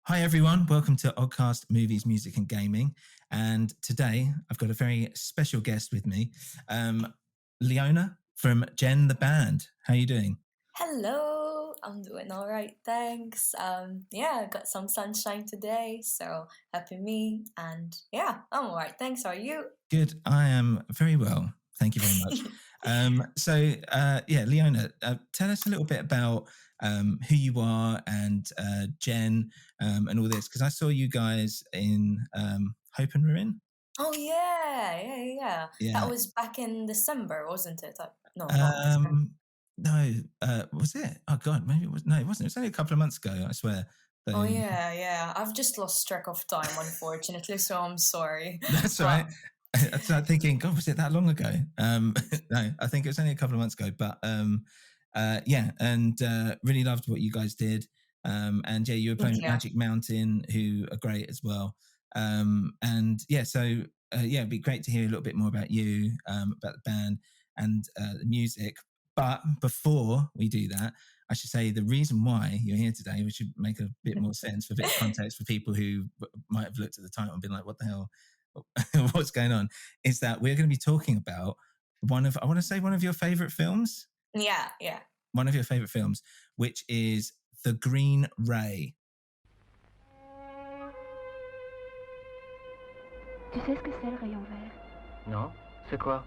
Hi everyone, welcome to Oddcast Movies, Music and Gaming. And today I've got a very special guest with me, Leona from GENN the band. How are you doing? Hello, I'm doing all right, thanks. I got some sunshine today, so happy me. And yeah, I'm all right, thanks. How are you? Good, I am very well. Thank you very much. Leona, tell us a little bit about who you are and GENN and all this, because I saw you guys in Hope and Ruin. Oh yeah. That Yeah. was back in December, wasn't it? No, not December. No, was it? Oh God, maybe it was. No, it wasn't. It was only a couple of months ago, I swear. Oh So, yeah. I've just lost track of time, unfortunately, so I'm sorry. that's all But right. I started thinking, God, was it that long ago? No, I think it was only a couple of months ago. But really loved what you guys did. And yeah, you were playing yeah, Magic Mountain, who are great as well. It'd be great to hear a little bit more about you, about the band and the music. But before we do that, I should say the reason why you're here today, which should make a bit more sense for a bit of context for people who might have looked at the title and been like, what the hell? What's going on? Is that we're going to be talking about one of your favorite films. yeah. One of your favorite films, which is The Green Ray. Tu sais ce que c'est le rayon vert? Non, c'est quoi?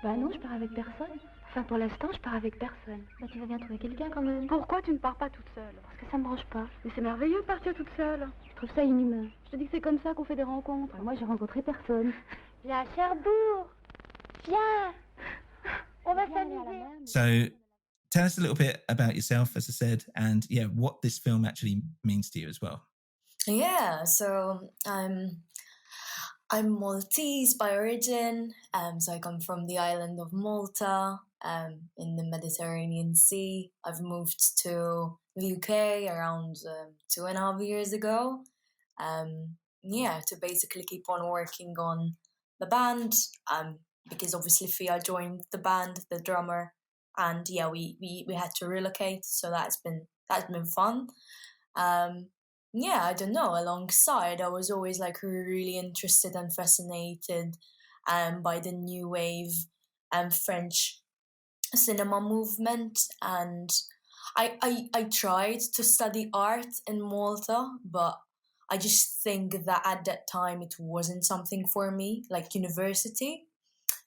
Bah non, je pars avec personne. Enfin, pour l'instant, je pars avec personne. Bah tu vas bien trouver quelqu'un quand même. Pourquoi tu ne pars pas toute seule? Parce que ça me branche pas. Mais c'est merveilleux de partir toute seule. Je trouve ça inhumain. Je te dis que c'est comme ça qu'on fait des rencontres. Moi, j'ai rencontré personne. Viens, Cherbourg. Viens. On va s'amuser. So tell us a little bit about yourself, as I said, and what this film actually means to you as well. Yeah, so I'm Maltese by origin, so I come from the island of Malta, in the Mediterranean Sea. I've moved to the UK around 2.5 years ago, to basically keep on working on the band, because obviously Fia joined the band, the drummer, and we had to relocate, so that's been fun. I don't know, alongside, I was always like really interested and fascinated by the new wave French cinema movement. And I tried to study art in Malta, but I just think that at that time it wasn't something for me, like university.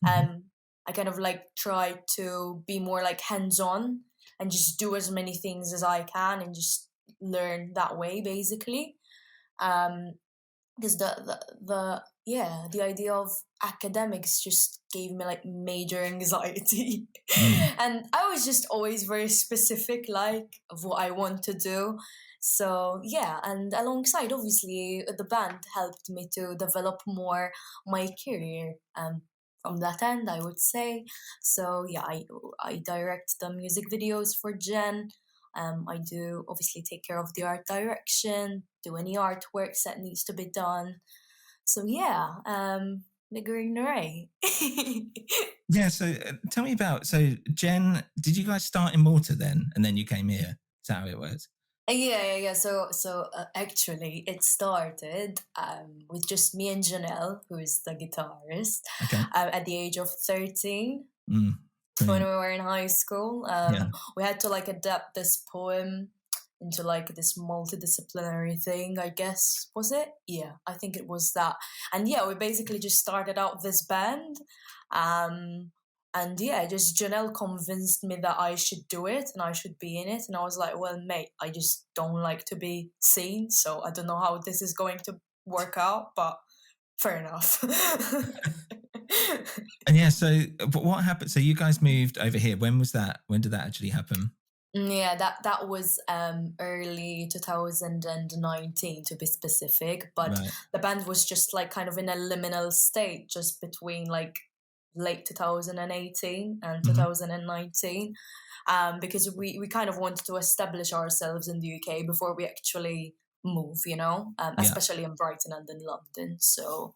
I kind of like tried to be more like hands-on and just do as many things as I can and just learn that way, basically. Because the idea of academics just gave me like major anxiety. And I was just always very specific, like, of what I want to do. So and alongside, obviously, the band helped me to develop more my career, from that end, I would say. So I direct the music videos for GENN. I do obviously take care of the art direction, do any artworks that needs to be done. So the Green Ray. So tell me about, GENN, did you guys start in Malta then, and then you came here? Is that how it works? Yeah. So actually, it started with just me and Janelle, who is the guitarist, at the age of 13. When we were in high school. We had to like adapt this poem into like this multidisciplinary thing, I guess. Was it? Yeah, I think it was that. And we basically just started out this band. Just Janelle convinced me that I should do it and I should be in it. And I was like, well, mate, I just don't like to be seen. So I don't know how this is going to work out, but fair enough. And so what happened? So you guys moved over here. When was that? When did that actually happen? Yeah, that was early 2019 to be specific, but the band was just like kind of in a liminal state just between like late 2018 and 2019, because we kind of wanted to establish ourselves in the UK before we actually move, especially in Brighton and in London. So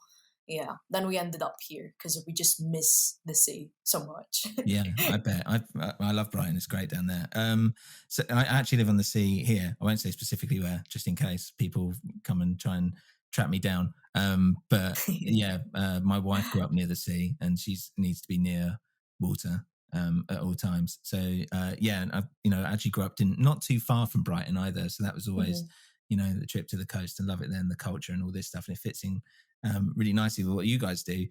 then we ended up here because we just miss the sea so much. Yeah, I bet. I love Brighton. It's great down there. So I actually live on the sea here. I won't say specifically where, just in case people come and try and track me down. But yeah, my wife grew up near the sea, and she needs to be near water at all times. So yeah, and I actually grew up not too far from Brighton either. So that was always the trip to the coast, and love it then, the culture and all this stuff, and it fits in really nicely with what you guys do.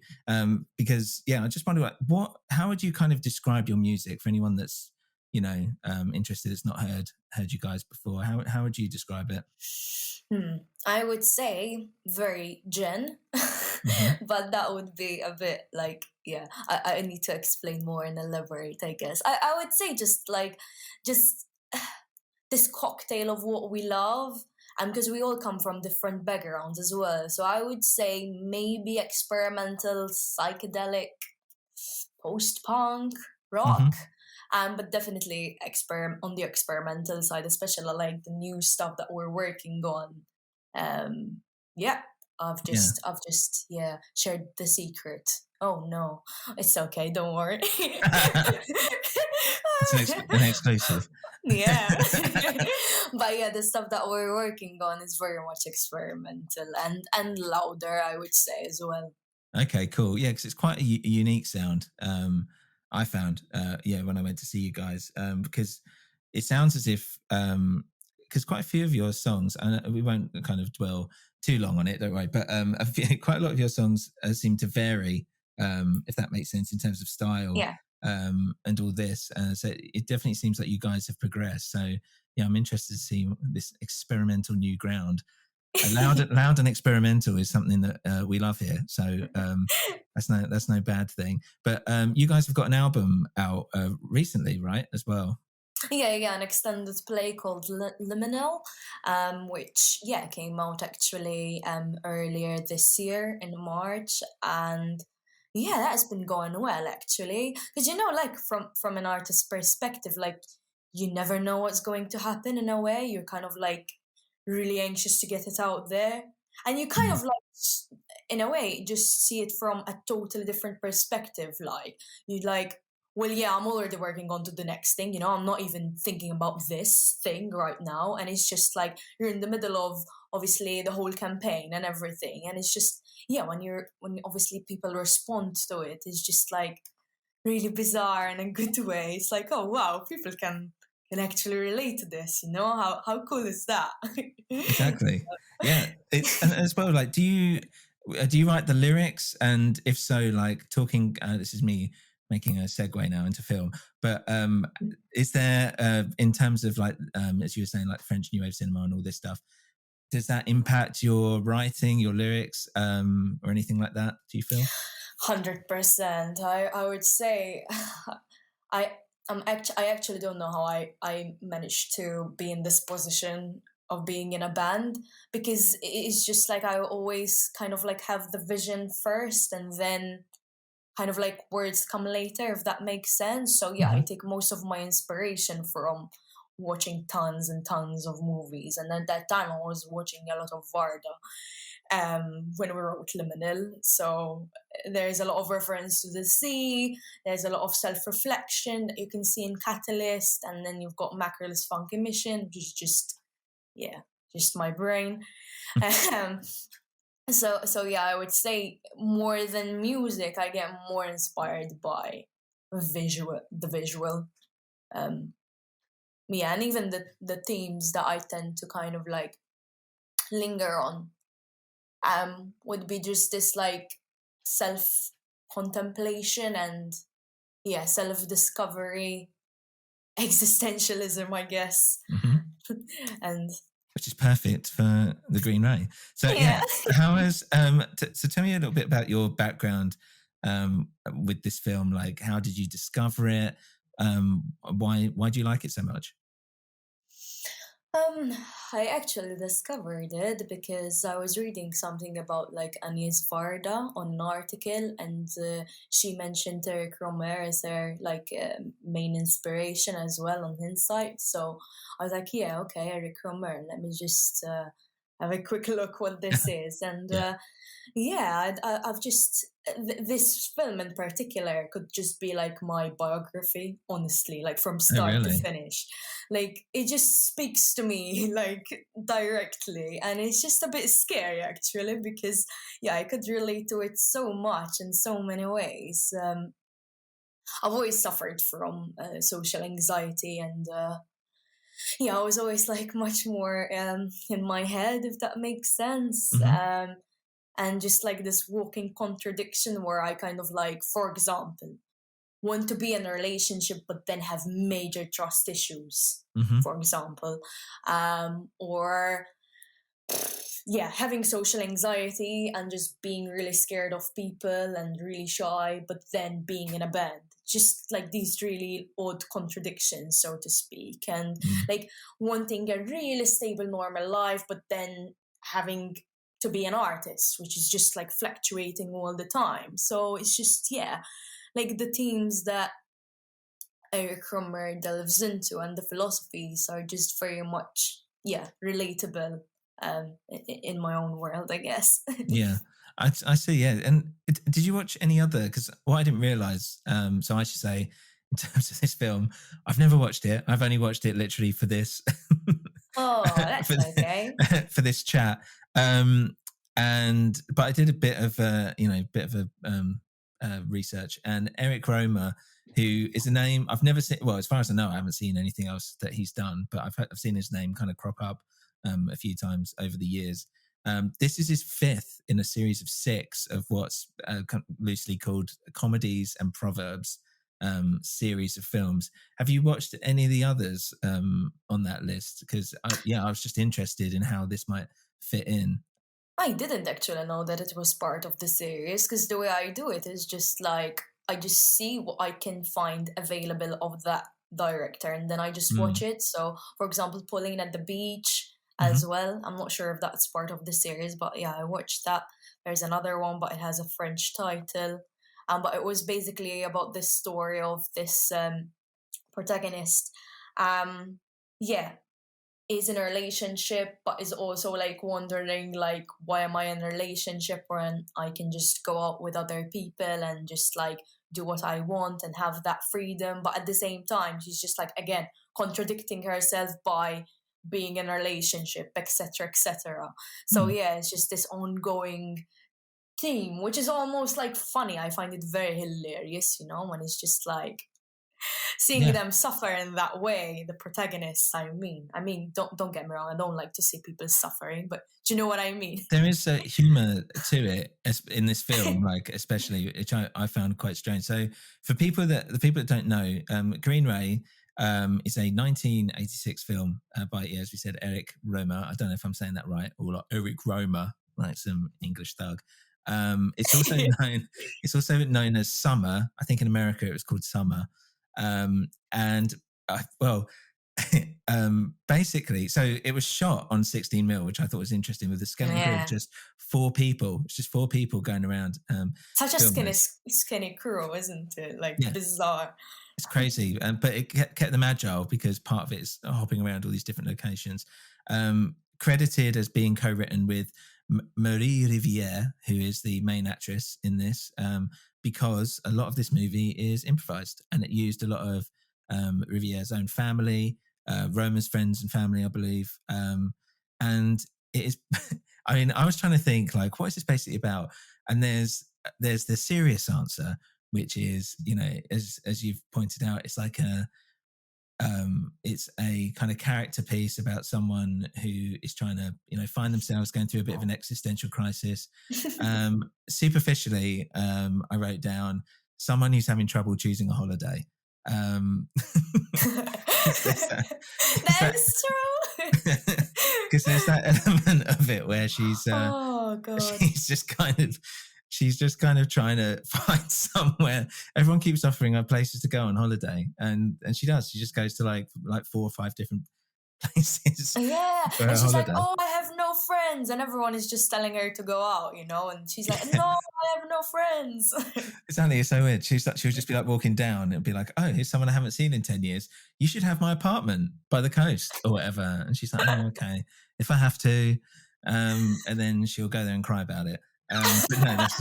Because I just wonder how would you kind of describe your music for anyone that's interested, that's not heard you guys before? How would you describe it? I would say very GENN, but that would be a bit like, I need to explain more and elaborate, I guess. I would say just this cocktail of what we love, and because we all come from different backgrounds as well. So I would say maybe experimental, psychedelic, post-punk, rock. But definitely on the experimental side, especially like the new stuff that we're working on. I've just shared the secret. Oh no, it's okay, don't worry. It's an exclusive. Yeah. But the stuff that we're working on is very much experimental and louder, I would say, as well. Okay, cool. Yeah, because it's quite a unique sound. I found, when I went to see you guys, because it sounds as if, because quite a few of your songs, and we won't kind of dwell too long on it, don't worry, but quite a lot of your songs seem to vary, if that makes sense, in terms of style, and all this. So it definitely seems like you guys have progressed. So yeah, I'm interested to see this experimental new ground. Loud and experimental is something that we love here. So that's no bad thing. But you guys have got an album out recently, right, as well? Yeah, an extended play called Liminal, which came out actually earlier this year in March, and that has been going well actually, because like from an artist's perspective, like you never know what's going to happen. In a way, you're kind of like really anxious to get it out there, and you kind of like, in a way, just see it from a totally different perspective. Like you like, well, I'm already working on to the next thing, I'm not even thinking about this thing right now, and it's just like you're in the middle of obviously the whole campaign and everything, and it's just when obviously people respond to it, it's just like really bizarre in a good way. It's like, oh wow, people can actually relate to this, how cool is that? Exactly. Yeah. And as well, like, do you write the lyrics? And if so, like, talking, this is me making a segue now into film, but is there in terms of like as you were saying, like French New Wave cinema and all this stuff, does that impact your writing, your lyrics, or anything like that, do you feel? 100%. I would say I actually don't know how I managed to be in this position of being in a band, because it's just like I always kind of like have the vision first, and then kind of like words come later, if that makes sense. So I take most of my inspiration from watching tons and tons of movies, and at that time I was watching a lot of Varda when we wrote Liminal. So there's a lot of reference to the sea, there's a lot of self-reflection that you can see in Catalyst, and then you've got Mackerel's Funky Mission, which is just my brain. So I would say more than music, I get more inspired by the visual. And even the themes that I tend to kind of like linger on would be just this like self-contemplation and self-discovery, existentialism, I guess. And which is perfect for the Green Ray. So how has so tell me a little bit about your background with this film. Like, how did you discover it? Why do you like it so much? I actually discovered it because I was reading something about like Agnès Varda on an article, and she mentioned Éric Rohmer as her like main inspiration as well on his site. So I was like, okay, Éric Rohmer, let me just have a quick look what this is. And I've just this film in particular could just be like my biography, honestly, like from start to finish. Like it just speaks to me like directly, and it's just a bit scary actually, because I could relate to it so much in so many ways. I've always suffered from social anxiety, and I was always like much more in my head, if that makes sense. And just like this walking contradiction where I kind of like, for example, want to be in a relationship but then have major trust issues, for example, or having social anxiety and just being really scared of people and really shy, but then being in a band. Just like these really odd contradictions, so to speak, and like wanting a really stable, normal life, but then having to be an artist, which is just like fluctuating all the time. So it's just, like the themes that Éric Rohmer delves into and the philosophies are just very much, relatable in my own world, I guess. I see, And did you watch any other? Because what I didn't realise, so I should say, in terms of this film, I've never watched it. I've only watched it literally for this. Oh, that's okay. For this chat, but I did a bit of research, and Éric Rohmer, who is a name I've never seen. Well, as far as I know, I haven't seen anything else that he's done, but I've seen his name kind of crop up a few times over the years. This is his fifth in a series of 6 of what's loosely called comedies and proverbs series of films. Have you watched any of the others on that list? Because I was just interested in how this might fit in. I didn't actually know that it was part of the series, because the way I do it is just like I just see what I can find available of that director and then I just watch it. So, for example, Pauline at the Beach as well. I'm not sure if that's part of the series, but I watched that. There's another one, but it has a French title. But it was basically about this story of this protagonist. Is in a relationship, but is also like wondering like, why am I in a relationship when I can just go out with other people and just like do what I want and have that freedom. But at the same time, she's just like, again, contradicting herself by being in a relationship, etc., etc. So it's just this ongoing theme, which is almost like funny. I find it very hilarious, when it's just like seeing them suffer in that way, the protagonists. I mean, don't get me wrong, I don't like to see people suffering, but do you know what I mean? There is a humor to it in this film, like especially, which I found quite strange. So for the people that don't know, Green Ray is a 1986 film by, as we said, Éric Rohmer. I don't know if I'm saying that right, or like Éric Rohmer, like some English thug. It's also known. It's also known as Summer. I think in America it was called Summer. Basically, so it was shot on 16mm, which I thought was interesting, with the skeleton crew of just 4 people. It's just 4 people going around. Such a skinny crew, isn't it? Like bizarre. It's crazy, but it kept them agile because part of it is hopping around all these different locations. Credited as being co-written with Marie Rivière, who is the main actress in this, because a lot of this movie is improvised and it used a lot of Rivière's own family, Romer's friends and family, I believe. And it is, I mean, I was trying to think like, what is this basically about? And there's the serious answer, which is, as you've pointed out, it's like it's a kind of character piece about someone who is trying to, find themselves, going through a bit of an existential crisis. Superficially, I wrote down someone who's having trouble choosing a holiday. That's true. Because there's that element of it where she's just kind of trying to find somewhere. Everyone keeps offering her places to go on holiday, and she does. She just goes to like 4 or 5 different places. And she's like, "Oh, I have no friends," and everyone is just telling her to go out, and she's like, "No, I have no friends." Exactly, it's so weird. She'll just be like walking down and be like, "Oh, here's someone I haven't seen in 10 years. You should have my apartment by the coast or whatever." And she's like, "Oh, okay, if I have to." and then she'll go there and cry about it. But no, that's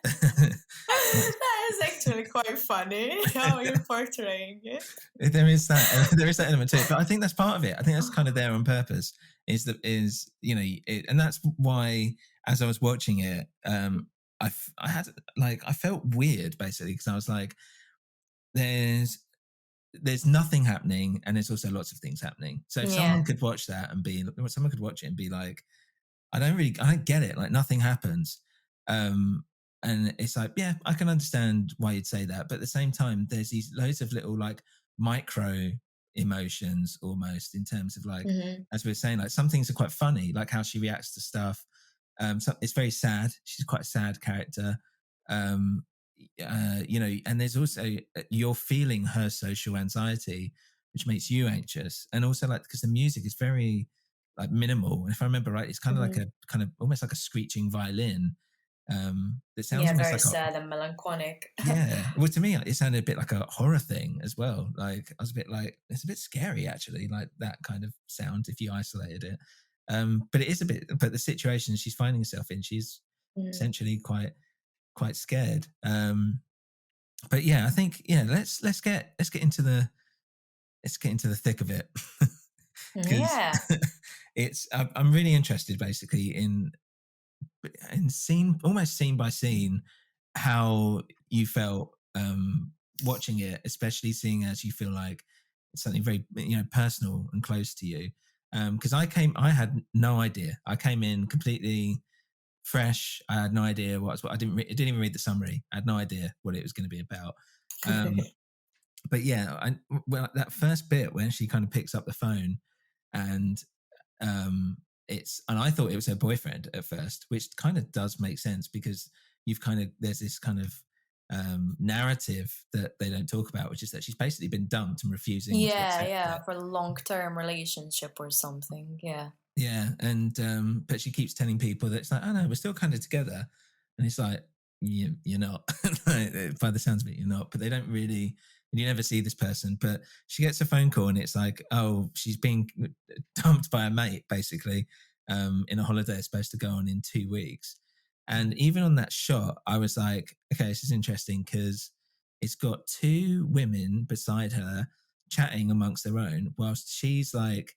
That is actually quite funny how you're portraying it. there is that element to it, but I think that's part of it. I think that's kind of there on purpose. And that's why as I was watching it, I felt weird basically because I was like, there's nothing happening, and there's also lots of things happening. So if someone could watch that and someone could watch it and be like, I don't get it. Like nothing happens. And it's like, yeah, I can understand why you'd say that. But at the same time, there's these loads of little like micro emotions almost in terms of like, as we were saying, like some things are quite funny, like how she reacts to stuff. So it's very sad. She's quite a sad character. And there's also, you're feeling her social anxiety, which makes you anxious. And also like, because the music is very like minimal. And if I remember right, it's kind of like almost like a screeching violin. It sounds almost very like sad and melancholic. Yeah. Well, to me, it sounded a bit like a horror thing as well. Like I was a bit like, it's a bit scary actually, like that kind of sound if you isolated it. But it is a bit, but the situation she's finding herself in, she's essentially quite scared. But yeah, I think, let's get into the thick of it. Yeah. I'm really interested basically in almost scene by scene how you felt watching it, especially seeing as you feel like it's something very personal and close to you. Because I had no idea. I came in completely fresh. I had no idea I didn't even read the summary. I had no idea what it was going to be about. But yeah, that first bit when she kind of picks up the phone and and I thought it was her boyfriend at first, which kind of does make sense because there's this kind of narrative that they don't talk about, which is that she's basically been dumped and refusing to accept it. For a long-term relationship or something. And but she keeps telling people that it's like, oh no, we're still kind of together, and it's like, you're not. By the sounds of it, you're not. But they don't really, and you never see this person. But she gets a phone call and it's like, oh, she's being dumped by a mate basically in a holiday supposed to go on in 2 weeks. And even on that shot, I was like, okay, this is interesting because it's got two women beside her chatting amongst their own whilst she's like,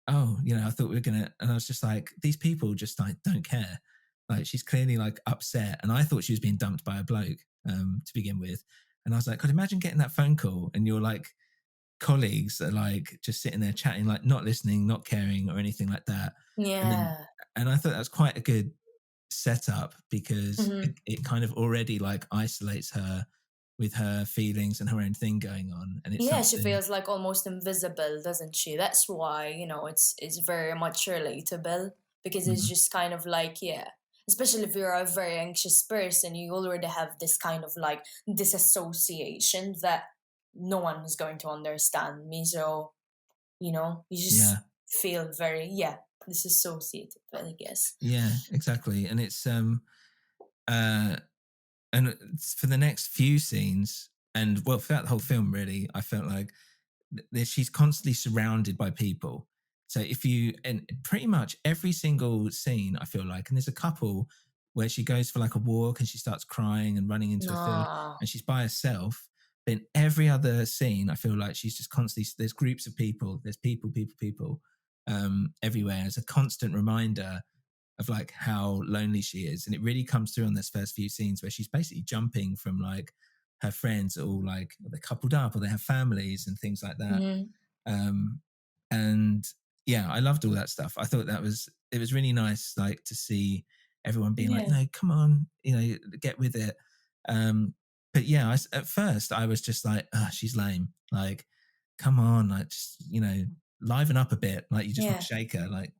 oh, I thought we were going to, and I was just like, these people just like don't care. Like she's clearly like upset. And I thought she was being dumped by a bloke to begin with. And I was like, God, imagine getting that phone call and your like colleagues are like just sitting there chatting, like not listening, not caring or anything like that. Yeah. And I thought that was quite a good setup because it kind of already like isolates her with her feelings and her own thing going on. And it's she feels like almost invisible, doesn't she? That's why, it's very much relatable because it's just kind of like, especially if you're a very anxious person, you already have this kind of like disassociation that no one is going to understand me. So, you just feel very, disassociated, I guess. Yeah, exactly. And it's, and for the next few scenes, and well, throughout the whole film, really, I felt like she's constantly surrounded by people. So and pretty much every single scene, I feel like, and there's a couple where she goes for like a walk and she starts crying and running into a field and she's by herself. But in every other scene, I feel like she's just constantly, there's groups of people, there's people everywhere. It's a constant reminder of like how lonely she is. And it really comes through on this first few scenes where she's basically jumping from like her friends all like they're coupled up or they have families and things like that. And yeah, I loved all that stuff. I thought it was really nice like to see everyone being like, no, come on, get with it. But yeah, at first I was just like, oh, she's lame. Like, come on, like, just, liven up a bit. Like you just want to shake her. Like,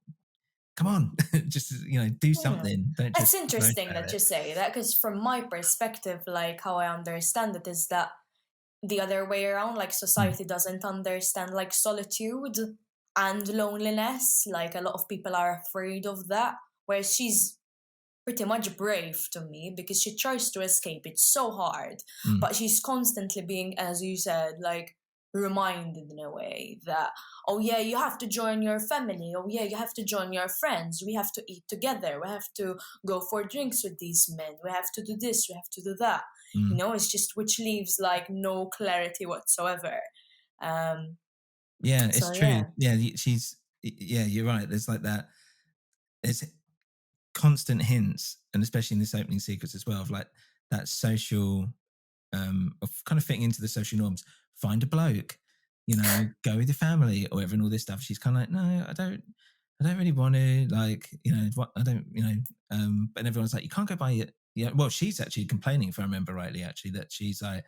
come on, just, do something. Don't just. It's interesting that you say that because from my perspective, like how I understand it is that the other way around, like society doesn't understand like solitude and loneliness. Like a lot of people are afraid of that, whereas she's pretty much brave to me because she tries to escape. It's so hard, but she's constantly being, as you said, like reminded in a way that, oh yeah, you have to join your family, oh yeah, you have to join your friends, we have to eat together, we have to go for drinks with these men, we have to do this, we have to do that. You know, it's just, which leaves like no clarity whatsoever. Yeah, it's So, true. yeah. Yeah, you're right. There's like that. There's constant hints, and especially in this opening sequence as well, of like that social, of kind of fitting into the social norms. Find a bloke, you know, go with your family or whatever, and all this stuff. She's kind of like, no, I don't really want to, like, you know, what I don't, you know, but everyone's like, you can't go by it. Yeah, well, she's actually complaining, if I remember rightly, actually, that she's like,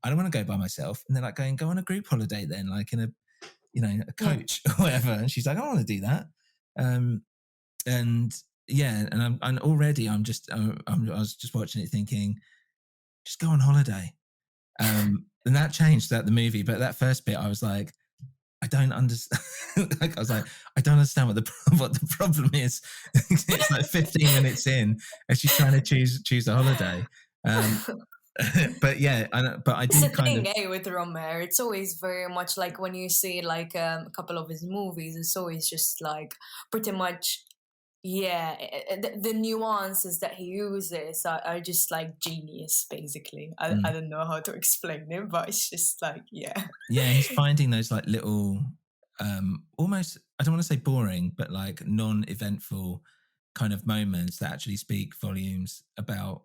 I don't want to go by myself, and they're like, go on a group holiday then, like in a, you know, a coach or whatever. And she's like, I don't want to do that. And yeah, and I'm already, I was just watching it thinking, just go on holiday. And that changed throughout the movie. But that first bit, I was like, I don't understand. Like, I was like, I don't understand what the problem is. It's like 15 minutes in, and she's trying to choose a holiday. But yeah, but I do It's a kind thing, with Rohmer. It's always very much like when you see like a couple of his movies, it's always just like pretty much, yeah, the nuances that he uses are just like genius, basically. I don't know how to explain it, but it's just like, yeah. Yeah, he's finding those like little, almost, I don't want to say boring, but like non-eventful kind of moments that actually speak volumes about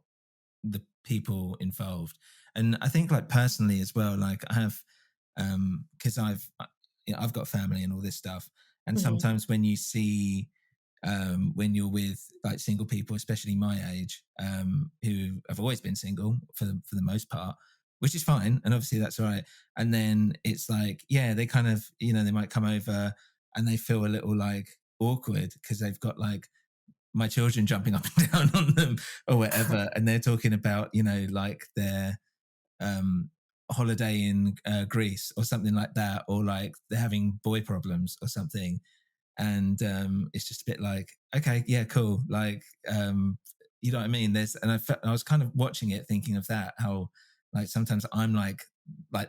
the people involved. And I think like personally as well, like I have, because I've got family and all this stuff. And sometimes when you see, when you're with like single people, especially my age, who have always been single for the most part, which is fine, and obviously that's all right. And then it's like, yeah, they kind of, you know, they might come over and they feel a little like awkward because they've got like my children jumping up and down on them or whatever, and they're talking about, you know, like their holiday in Greece or something like that, or like they're having boy problems or something. And it's just a bit like, okay, yeah, cool, like, you know what I mean? I was kind of watching it thinking of that, how like sometimes I'm like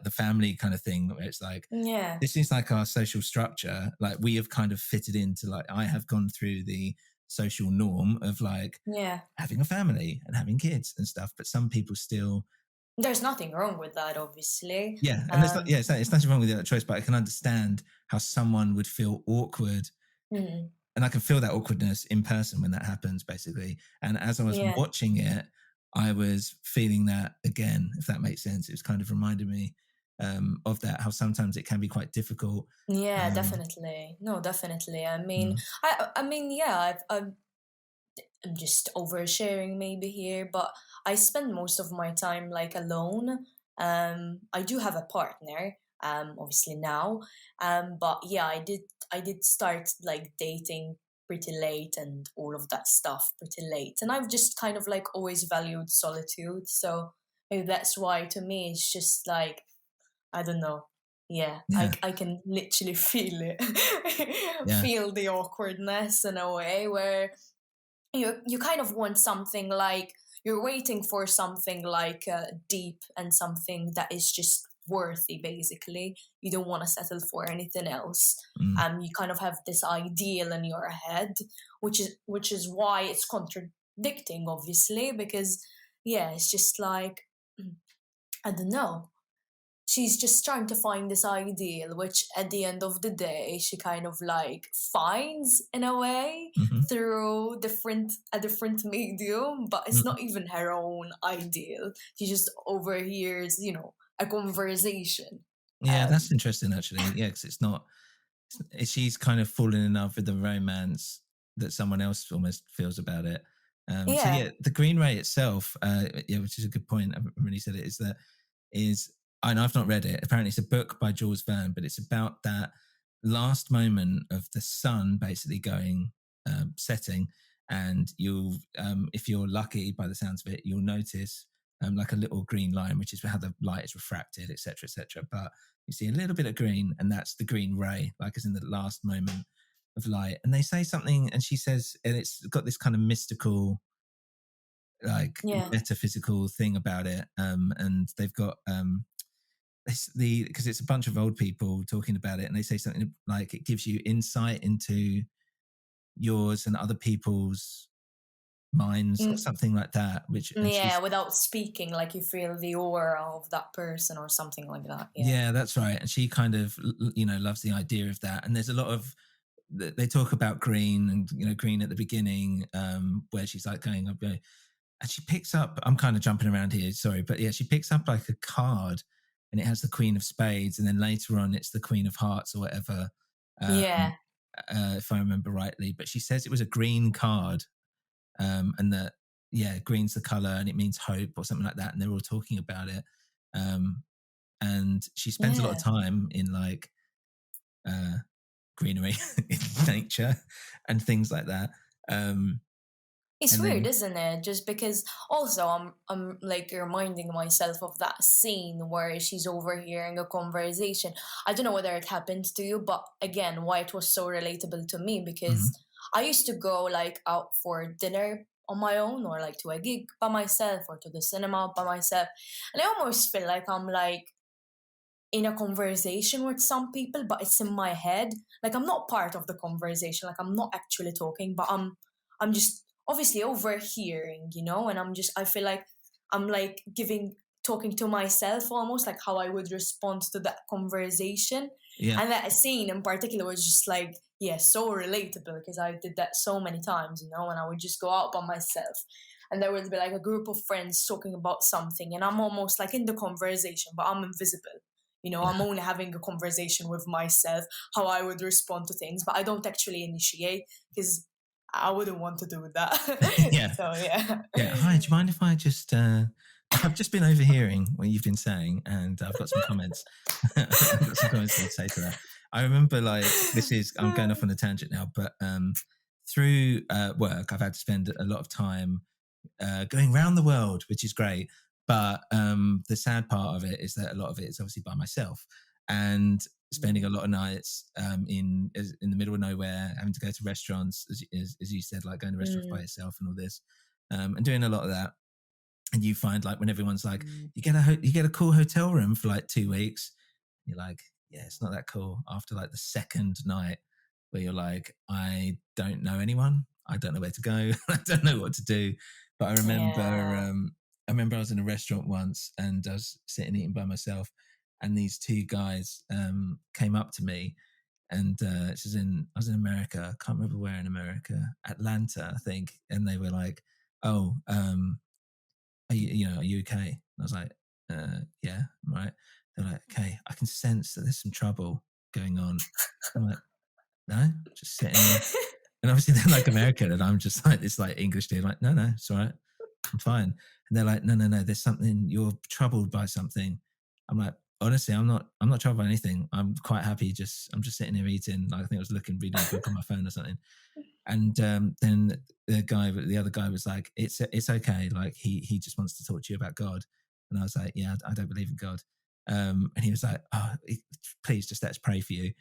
the family kind of thing, where it's like, yeah, this is like our social structure, like we have kind of fitted into, like, I have gone through the social norm of like having a family and having kids and stuff, but some people still, there's nothing wrong with that, obviously. yeah, and it's nothing wrong with that choice, but I can understand how someone would feel awkward. And I can feel that awkwardness in person when that happens, basically. And as I was watching it, I was feeling that again, if that makes sense. It was kind of reminding me of that, how sometimes it can be quite difficult. Yeah, definitely. No, definitely. I mean, I mean, yeah, I'm just oversharing maybe here, but I spend most of my time like alone. I do have a partner, obviously now, but yeah, I did start like dating pretty late and all of that stuff pretty late, and I've just kind of like always valued solitude, so maybe that's why to me it's just like, I don't know. Yeah, I can literally feel it. Feel the awkwardness in a way where you kind of want something like, you're waiting for something like deep and something that is just worthy, basically. You don't want to settle for anything else. You kind of have this ideal in your head, which is why it's contradicting, obviously, because yeah, it's just like, I don't know, she's just trying to find this ideal, which at the end of the day, she kind of like finds in a way through a different medium, but it's not even her own ideal. She just overhears, you know, a conversation. Yeah, that's interesting, actually. Yeah, because it's not, she's kind of fallen in love with the romance that someone else almost feels about it. So yeah, the Green Ray itself, which is a good point. I haven't really said it. And I've not read it. Apparently, it's a book by Jules Verne, but it's about that last moment of the sun basically going setting, and you'll, if you're lucky, by the sounds of it, you'll notice like a little green line, which is how the light is refracted, etc., etc. But you see a little bit of green, and that's the green ray, like as in the last moment of light. And they say something, and she says, and it's got this kind of mystical, like metaphysical thing about it. And they've got because it's a bunch of old people talking about it, and they say something like it gives you insight into yours and other people's minds or something like that, which without speaking, like you feel the aura of that person or something like that. Yeah, that's right. And she kind of loves the idea of that. And there's a lot of, they talk about green and green at the beginning, where she's like going up, and she picks up, I'm kind of jumping around here, sorry, but yeah, she picks up like a card and it has the Queen of Spades, and then later on it's the Queen of Hearts or whatever, if I remember rightly. But she says it was a green card, and that green's the color and it means hope or something like that, and they're all talking about it, and she spends a lot of time in like greenery in nature and things like that. It's weird, isn't it? Just because also I'm like reminding myself of that scene where she's overhearing a conversation. I don't know whether it happened to you, but again, why it was so relatable to me, because I used to go like out for dinner on my own, or like to a gig by myself, or to the cinema by myself, and I almost feel like I'm like in a conversation with some people, but it's in my head. Like I'm not part of the conversation, like I'm not actually talking, but I'm just obviously overhearing, and I feel like I'm like talking to myself, almost like how I would respond to that conversation. Yeah. And that scene in particular was just like, so relatable, because I did that so many times, and I would just go out by myself and there would be like a group of friends talking about something, and I'm almost like in the conversation, but I'm invisible. I'm only having a conversation with myself, how I would respond to things, but I don't actually initiate, because I wouldn't want to do that. So, Hi, do you mind if I just... I've just been overhearing what you've been saying, and I've got some comments. I've got some comments to say to that. I remember, like, I'm going off on a tangent now, but through work, I've had to spend a lot of time going around the world, which is great. But the sad part of it is that a lot of it is obviously by myself, and spending a lot of nights in the middle of nowhere, having to go to restaurants, as you said, like going to restaurants by yourself and all this, and doing a lot of that. And you find like when everyone's like, you get a cool hotel room for like 2 weeks, you're like, yeah, it's not that cool. After like the second night, where you're like, I don't know anyone, I don't know where to go, I don't know what to do. But I remember I was in a restaurant once, and I was sitting eating by myself, and these two guys came up to me, and I was in America. I can't remember where in America, Atlanta, I think. And they were like, "Oh, are you okay?" And I was like, "Yeah, I'm right." They're like, "Okay, I can sense that there's some trouble going on." I'm like, "No, just sitting here." And obviously they're like American, and I'm just like this like English dude, like, no, it's all right, I'm fine. And they're like, no, there's something, you're troubled by something. I'm like, honestly, I'm not troubled by anything. I'm quite happy. I'm just sitting here eating. Like, I think I was reading a book on my phone or something. And then the other guy was like, it's okay. Like he just wants to talk to you about God. And I was like, yeah, I don't believe in God. And he was like, oh, please just let's pray for you.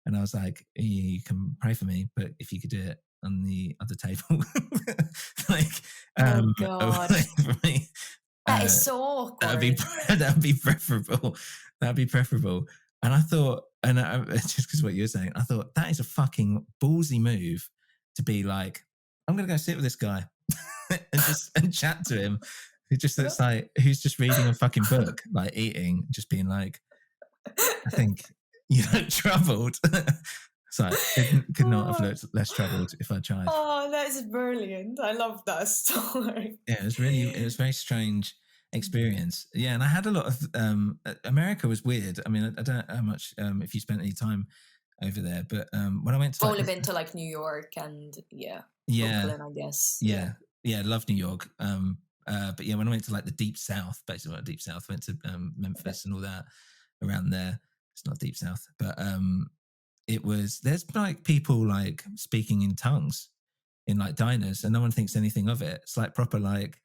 And I was like, you can pray for me, but if you could do it on the other table, like, God. for me, that is so awkward. That'd be preferable. That'd be preferable. And I thought, just because what you're saying, I thought that is a fucking ballsy move to be like, I'm gonna go sit with this guy and chat to him, who just looks like who's just reading a fucking book, like eating, just being like, I think you look troubled. So it could not have looked less troubled if I tried. Oh, that's brilliant. I love that story. Yeah, it was a very strange experience. Yeah, and I had a lot of America was weird. I mean, I don't know how much if you spent any time over there, but when I went to only been to like New York and Brooklyn, I guess. Yeah, love New York. But yeah, when I went to like the Deep South, basically not Deep South, went to Memphis and all that around there. It's not Deep South, but there's like people like speaking in tongues in like diners, and no one thinks anything of it. It's like proper like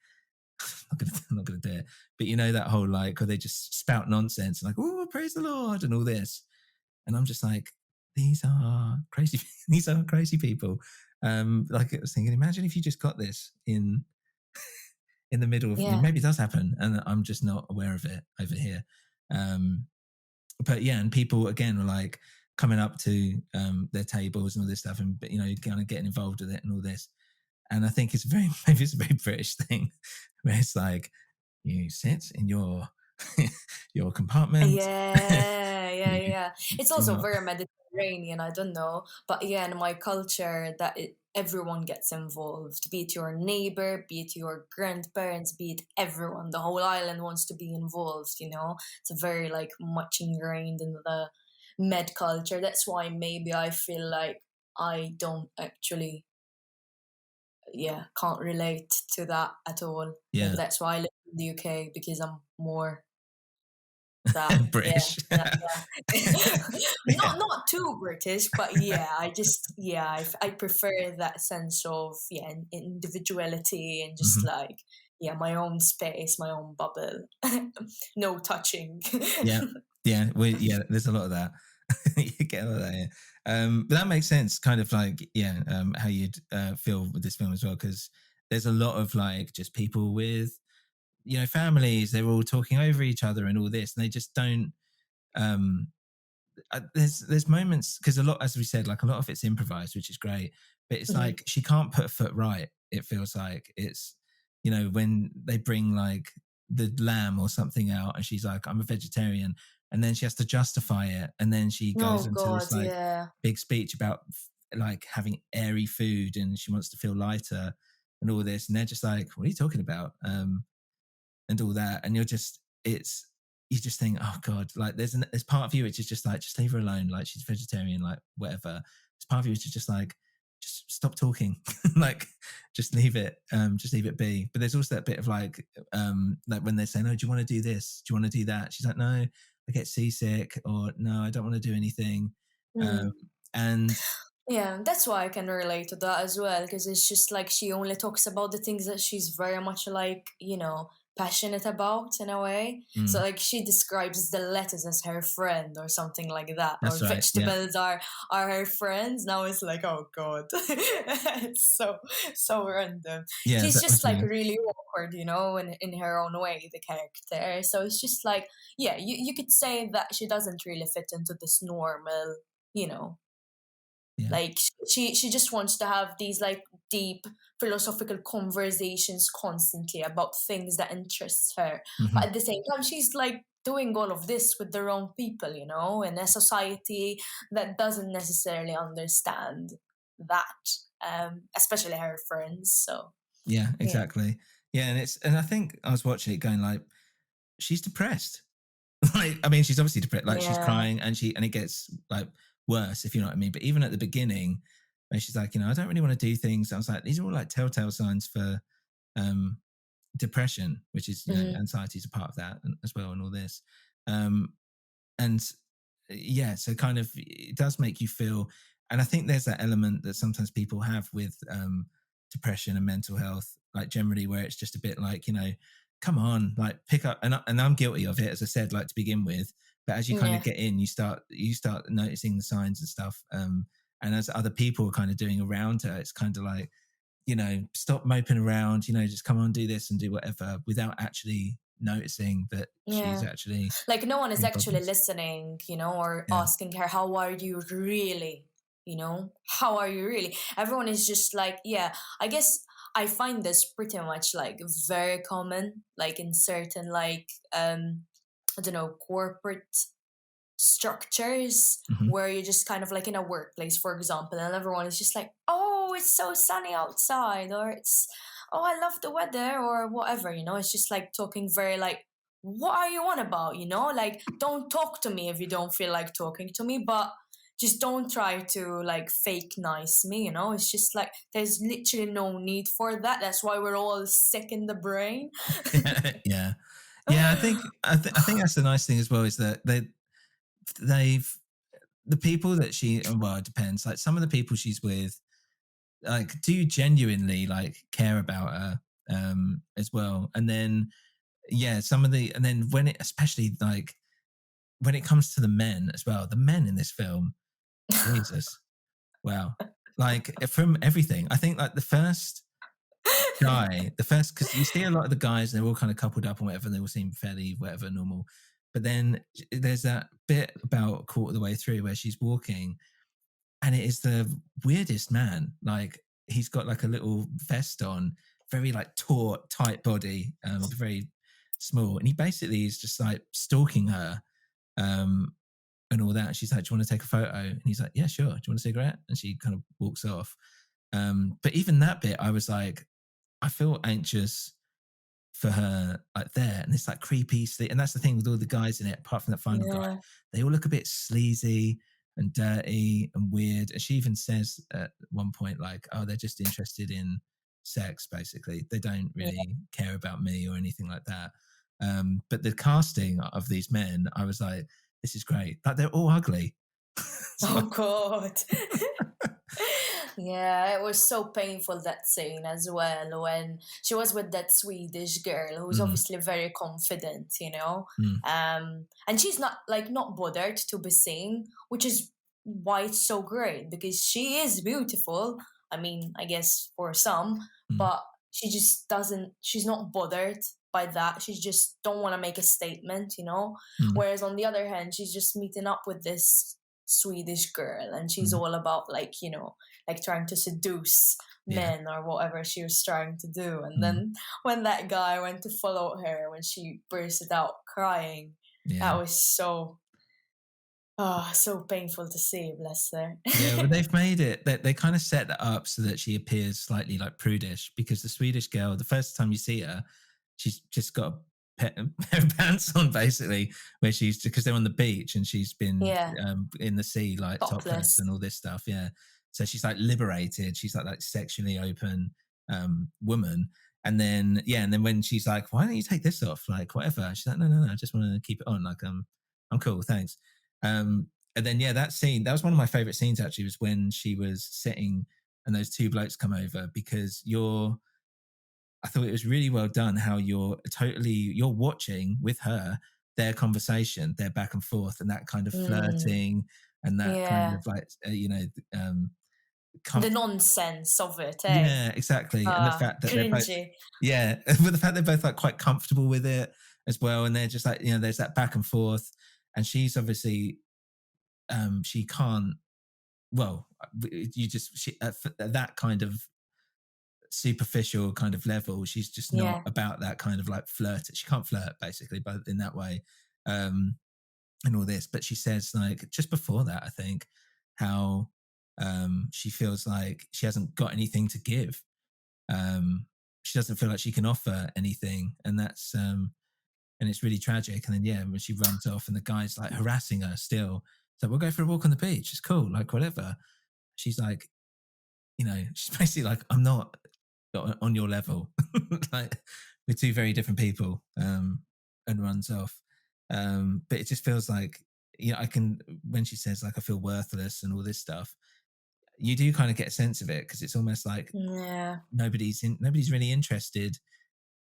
I'm not gonna do it, but that whole like, where they just spout nonsense like, oh, praise the Lord and all this, and I'm just like, these are crazy people. Like I was thinking, imagine if you just got this in the middle of maybe it does happen and I'm just not aware of it over here. but yeah, and people again were like coming up to their tables and all this stuff, and kind of getting involved with it and all this. And I think maybe it's a very British thing where it's like you sit in your your compartment. Yeah. It's also very Mediterranean, I don't know. But yeah, in my culture, everyone gets involved, be it your neighbor, be it your grandparents, be it everyone. The whole island wants to be involved, It's very like much ingrained in the Med culture. That's why maybe I feel like I don't actually can't relate to that at all. Yeah. Maybe that's why I live in the UK, because I'm more that British. Yeah. Not too British, but I prefer that sense of individuality and just like my own space, my own bubble. No touching. There's a lot of that. You get a lot of that here. But that makes sense, kind of like how you'd feel with this film as well, because there's a lot of like just people with families, they're all talking over each other and all this, and they just don't there's moments, because a lot, as we said, like a lot of it's improvised, which is great, but it's like she can't put a foot right. It feels like it's when they bring like the lamb or something out and she's like, I'm a vegetarian, and then she has to justify it, and then she goes into this like big speech about like having airy food and she wants to feel lighter and all this, and they're just like, what are you talking about? And all that, and you just think, oh god, like there's part of you which is just like, just leave her alone, like she's vegetarian, like whatever. There's part of you which is just like, just stop talking, like just leave it be. But there's also that bit of like when they're saying, oh, do you want to do this, do you want to do that, she's like, no, I get seasick, or no, I don't want to do anything. And yeah, that's why I can relate to that as well, because it's just like she only talks about the things that she's very much like passionate about in a way. So like she describes the lettuce as her friend or something like that. That's or right, vegetables are her friends. Now it's like, oh god. It's so random. Yeah, she's just like really awkward, in her own way, the character. So it's just like, you could say that she doesn't really fit into this normal, like she just wants to have these like deep philosophical conversations constantly about things that interest her. But at the same time, she's like doing all of this with the wrong people, in a society that doesn't necessarily understand that, especially her friends. So yeah, exactly. And I think I was watching it going like, she's depressed. Like, I mean, she's obviously depressed, like she's crying, and it gets like worse, if you know what I mean. But even at the beginning, when she's like, I don't really want to do things, I was like, these are all like telltale signs for depression, which is anxiety is a part of that as well, and all this. So kind of it does make you feel, and I think there's that element that sometimes people have with depression and mental health, like generally, where it's just a bit like, come on, like pick up, and I'm guilty of it, as I said, like to begin with. But as you kind of get in, you start noticing the signs and stuff. And as other people are kind of doing around her, it's kind of like, stop moping around, just come on, do this and do whatever, without actually noticing that she's actually like, no one is actually listening, or asking her, how are you really? How are you really? Everyone is just like, I guess I find this pretty much like very common, like in certain like I don't know, corporate structures where you're just kind of like in a workplace, for example, and everyone is just like, oh, it's so sunny outside, or it's, oh, I love the weather, or whatever, it's just like talking very like, what are you on about, like, don't talk to me if you don't feel like talking to me, but just don't try to like fake nice me, it's just like, there's literally no need for that. That's why we're all sick in the brain. I think that's the nice thing as well, is that the people that she, well, it depends, like some of the people she's with like do genuinely like care about her as well, and then some of the, and then when it, especially like when it comes to the men as well, the men in this film, Jesus, wow, like from everything, I think like the first, because you see a lot of the guys, they're all kind of coupled up and whatever, and they all seem fairly whatever normal, But then there's that bit about a quarter of the way through where she's walking, and it is the weirdest man. Like, he's got like a little vest on, very like taut, tight body, very small, and he basically is just like stalking her, and all that. She's like, "Do you want to take a photo?" And he's like, "Yeah, sure. Do you want a cigarette?" And she kind of walks off. But even that bit, I was like, I feel anxious for her, like, there, and it's like creepy, and that's the thing with all the guys in it. Apart from that final guy, they all look a bit sleazy and dirty and weird. And she even says at one point, like, "Oh, they're just interested in sex, basically. They don't really care about me or anything like that." But the casting of these men, I was like, this is great. Like, they're all ugly. Oh God. Yeah, it was so painful, that scene as well, when she was with that Swedish girl who's obviously very confident, you know. And she's not bothered to be seen, which is why it's so great, because she is beautiful. I mean, I guess for some, but she just doesn't, she's not bothered by that. She just don't want to make a statement, you know. Whereas on the other hand, she's just meeting up with this Swedish girl, and she's all about, like, you know, like trying to seduce men or whatever she was trying to do. And then when that guy went to follow her, when she bursted out crying, that was so painful to see, bless her. Yeah, well, they've made it, they kind of set that up so that she appears slightly like prudish, because the Swedish girl, the first time you see her, she's just got a pair of pants on, basically, where she's, because they're on the beach and she's been in the sea, like topless and all this stuff. So she's like liberated, she's like sexually open woman. And then when she's like, "Why don't you take this off, like whatever," she's like, no, I just want to keep it on, like I'm cool, thanks. And then that scene, that was one of my favorite scenes, actually, was when she was sitting and those two blokes come over, because I thought it was really well done how you're watching with her their conversation, their back and forth, and that kind of flirting and that kind of like the nonsense of it. Yeah, exactly. And the fact that they're both, but the fact they're both like quite comfortable with it as well, and they're just like, you know, there's that back and forth, and she's obviously she can't, well, that kind of superficial kind of level, she's just not about that kind of like flirt. She can't flirt, basically, but in that way, and all this. But she says, like, just before that, I think, how she feels like she hasn't got anything to give. She doesn't feel like she can offer anything, and that's and it's really tragic. And then when she runs off and the guy's like harassing her still, so we'll go for a walk on the beach, it's cool, like whatever. She's like, you know, she's basically like, I'm not on your level. Like, we're two very different people, and runs off. But it just feels like, you know, when she says, like, I feel worthless and all this stuff, you do kind of get a sense of it, because it's almost like nobody's really interested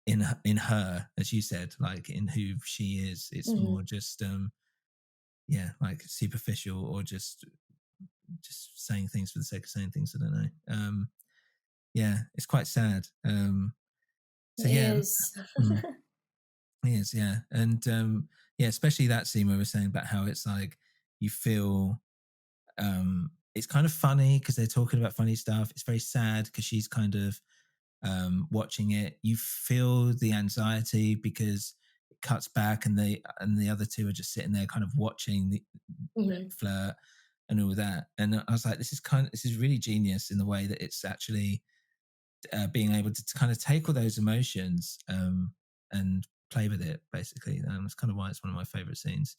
in her, as you said, like in who she is. It's more just like superficial, or just saying things for the sake of saying things. I don't know. It's quite sad. It is. It is, and especially that scene where we're saying about how it's like you feel it's kind of funny because they're talking about funny stuff. It's very sad because she's kind of watching it. You feel the anxiety because it cuts back, and the other two are just sitting there kind of watching the flirt and all that. And I was like, this is really genius in the way that it's actually being able to kind of take all those emotions and play with it, basically. That's kind of why it's one of my favorite scenes.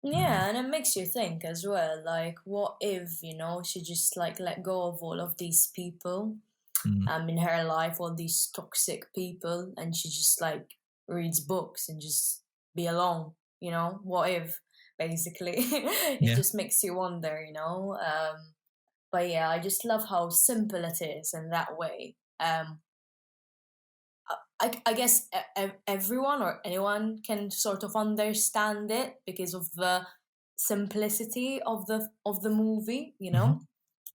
And it makes you think as well, like, what if, you know, she just like let go of all of these people in her life, all these toxic people, and she just like reads books and just be alone, you know? What if, basically? It just makes you wonder, you know? But I just love how simple it is in that way. I guess everyone or anyone can sort of understand it because of the simplicity of the movie, you know,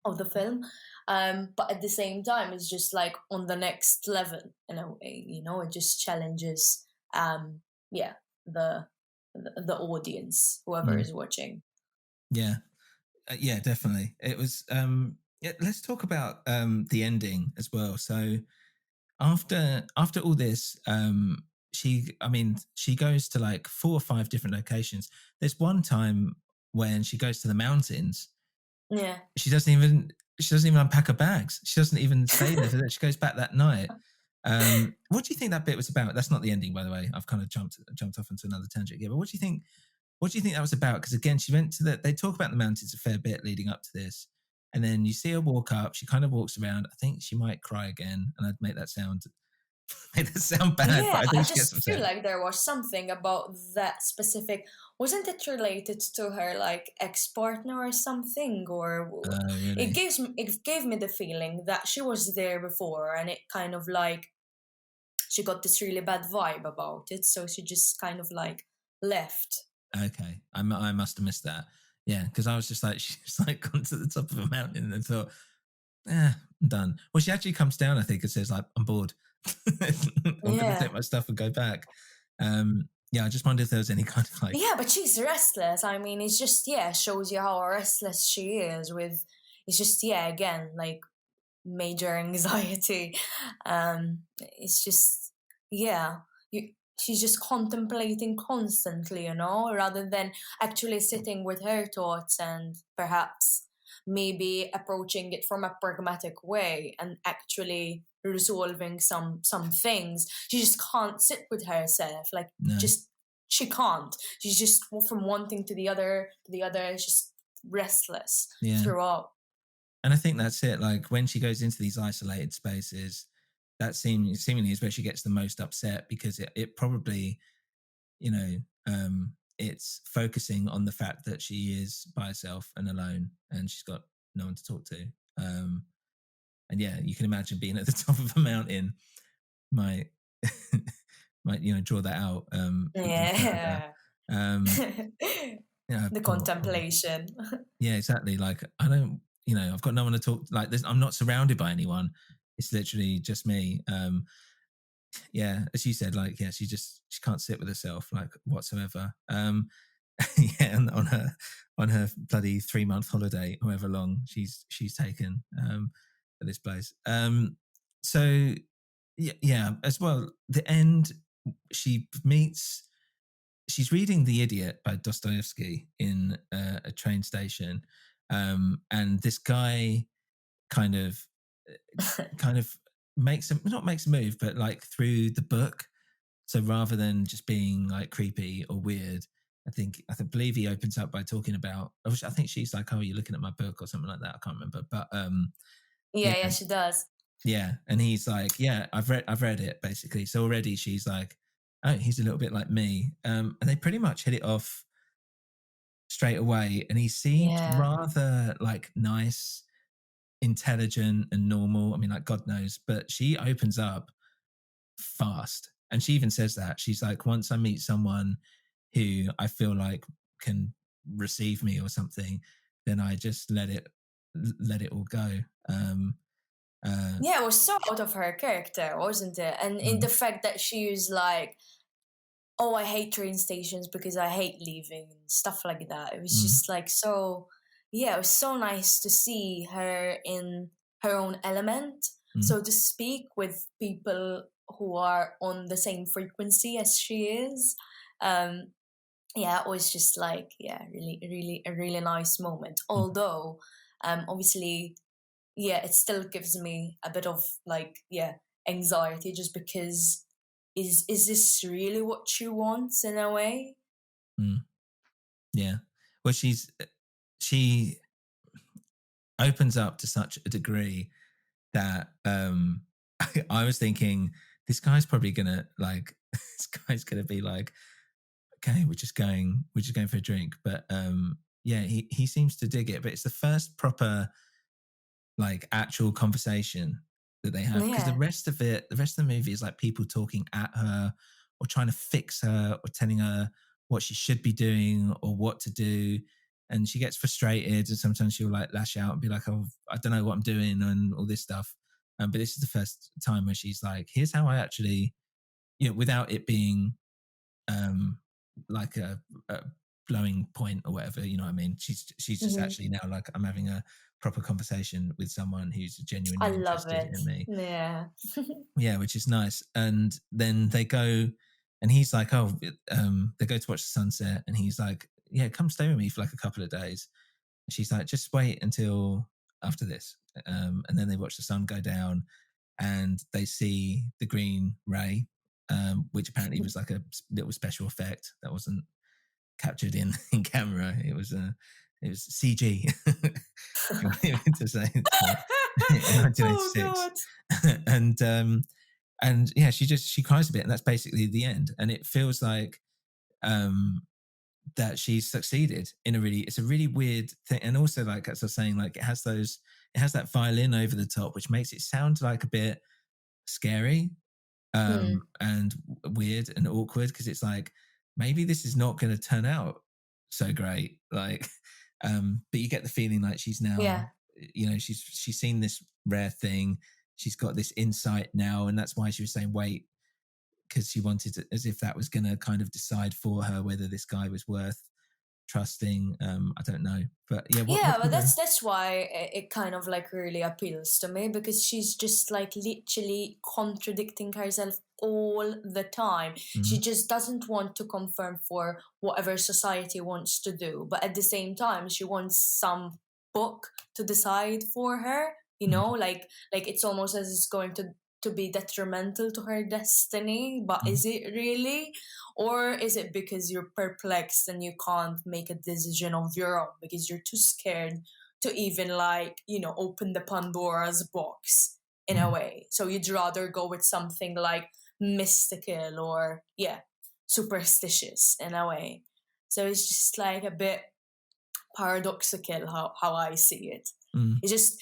of the film. But at the same time, it's just like on the next level in a way, you know. It just challenges, the the audience, whoever is watching. Yeah, yeah, definitely. It was. Let's talk about the ending as well. So after all this, she goes to like 4 or 5 different locations. There's one time when she goes to the mountains. Yeah. She doesn't even unpack her bags. She doesn't even stay there. She goes back that night. What do you think that bit was about? That's not the ending, by the way. I've kind of jumped off into another tangent here. But what do you think? What do you think that was about? Because again, she went to they talk about the mountains a fair bit leading up to this, and then you see her walk up. She kind of walks around. I think she might cry again, and I'd make that sound bad. Yeah, but I think she just gets feel upset. like there was something about that specific. Wasn't it related to her like ex-partner or something? Or Really? it gave me the feeling that she was there before, and it kind of like she got this really bad vibe about it, so she just kind of like left. Okay, I must have missed that. Yeah, because I was just like, she's like gone to the top of a mountain and thought, I'm done. Well, she actually comes down, I think, and says like, I'm bored. I'm going to take my stuff and go back. Yeah, I just wondered if there was any kind of like... Yeah, but she's restless. I mean, it's just, shows you how restless she is with... It's just, again, like, major anxiety. It's just, she's just contemplating constantly, rather than actually sitting with her thoughts and perhaps maybe approaching it from a pragmatic way and actually resolving some things. She just can't sit with herself. Like, she can't. She's just from one thing to the other, just restless throughout. And I think that's it. Like when she goes into these isolated spaces, that seemingly is where she gets the most upset, because it probably, it's focusing on the fact that she is by herself and alone, and she's got no one to talk to. And yeah, you can imagine being at the top of a mountain might draw that out. The contemplation. Yeah, exactly. Like I don't, I've got no one to talk. Like this, I'm not surrounded by anyone. It's literally just me. Yeah, as you said, like she can't sit with herself like whatsoever. And on her bloody 3-month holiday, however long she's taken at this place. So yeah, as well. The end, she's reading The Idiot by Dostoevsky in a train station, and this guy kind of makes a move, but like through the book. So rather than just being like creepy or weird, I believe he opens up by talking about. I think she's like, "Oh, you're looking at my book" or something like that. I can't remember, but yeah, she does. Yeah, and he's like, "Yeah, I've read it," basically. So already she's like, "Oh, he's a little bit like me," and they pretty much hit it off straight away. And he seemed rather like nice, intelligent, and normal. I mean, like God knows, but she opens up fast, and she even says that she's like, once I meet someone who I feel like can receive me or something, then I just let it all go. It was so out of her character, wasn't it? And in the fact that she was like, "Oh, I hate train stations because I hate leaving," and stuff like that. It was just like so. Yeah, it was so nice to see her in her own element, so to speak, with people who are on the same frequency as she is. It was just like, really, really a really nice moment. Although, obviously, it still gives me a bit of like, anxiety, just because is this really what she wants in a way? Yeah. Well, she opens up to such a degree that I was thinking this guy's probably gonna like this guy's gonna be like, okay, we're just going for a drink. But he seems to dig it. But it's the first proper like actual conversation that they have, because the rest of the movie is like people talking at her or trying to fix her or telling her what she should be doing or what to do, and she gets frustrated, and sometimes she'll like lash out and be like, "Oh, I don't know what I'm doing," and all this stuff. But this is the first time where she's like, "Here's how I actually," without it being like a blowing point or whatever, you know what I mean? She's just actually now like, I'm having a proper conversation with someone who's genuinely I love interested it. in me. Yeah. Yeah, which is nice. And then they go, and he's like, they go to watch the sunset, and he's like, yeah, come stay with me for like a couple of days. And she's like, just wait until after this. And then they watch the sun go down, and they see the green ray, which apparently was like a little special effect that wasn't captured in camera. It was CG. If you wanted to say it, in 1986. Oh, and yeah, she cries a bit, and that's basically the end. And it feels like that she's succeeded in it's a really weird thing. And also, like as I was saying, like it has that violin over the top, which makes it sound like a bit scary and weird and awkward, because it's like, maybe this is not going to turn out so great. Like, but you get the feeling like she's now, you know, she's seen this rare thing. She's got this insight now, and that's why she was saying wait, because she wanted to, as if that was going to kind of decide for her whether this guy was worth trusting. I don't know, but yeah. But that's why it kind of like really appeals to me, because she's just like literally contradicting herself all the time. She just doesn't want to confirm for whatever society wants to do, but at the same time she wants some book to decide for her, you know, like it's almost as it's going to be detrimental to her destiny. But is it really? Or is it because you're perplexed and you can't make a decision of your own because you're too scared to even, like, you know, open the Pandora's box in a way? So you'd rather go with something like mystical or superstitious in a way. So it's just like a bit paradoxical how I see it. It's just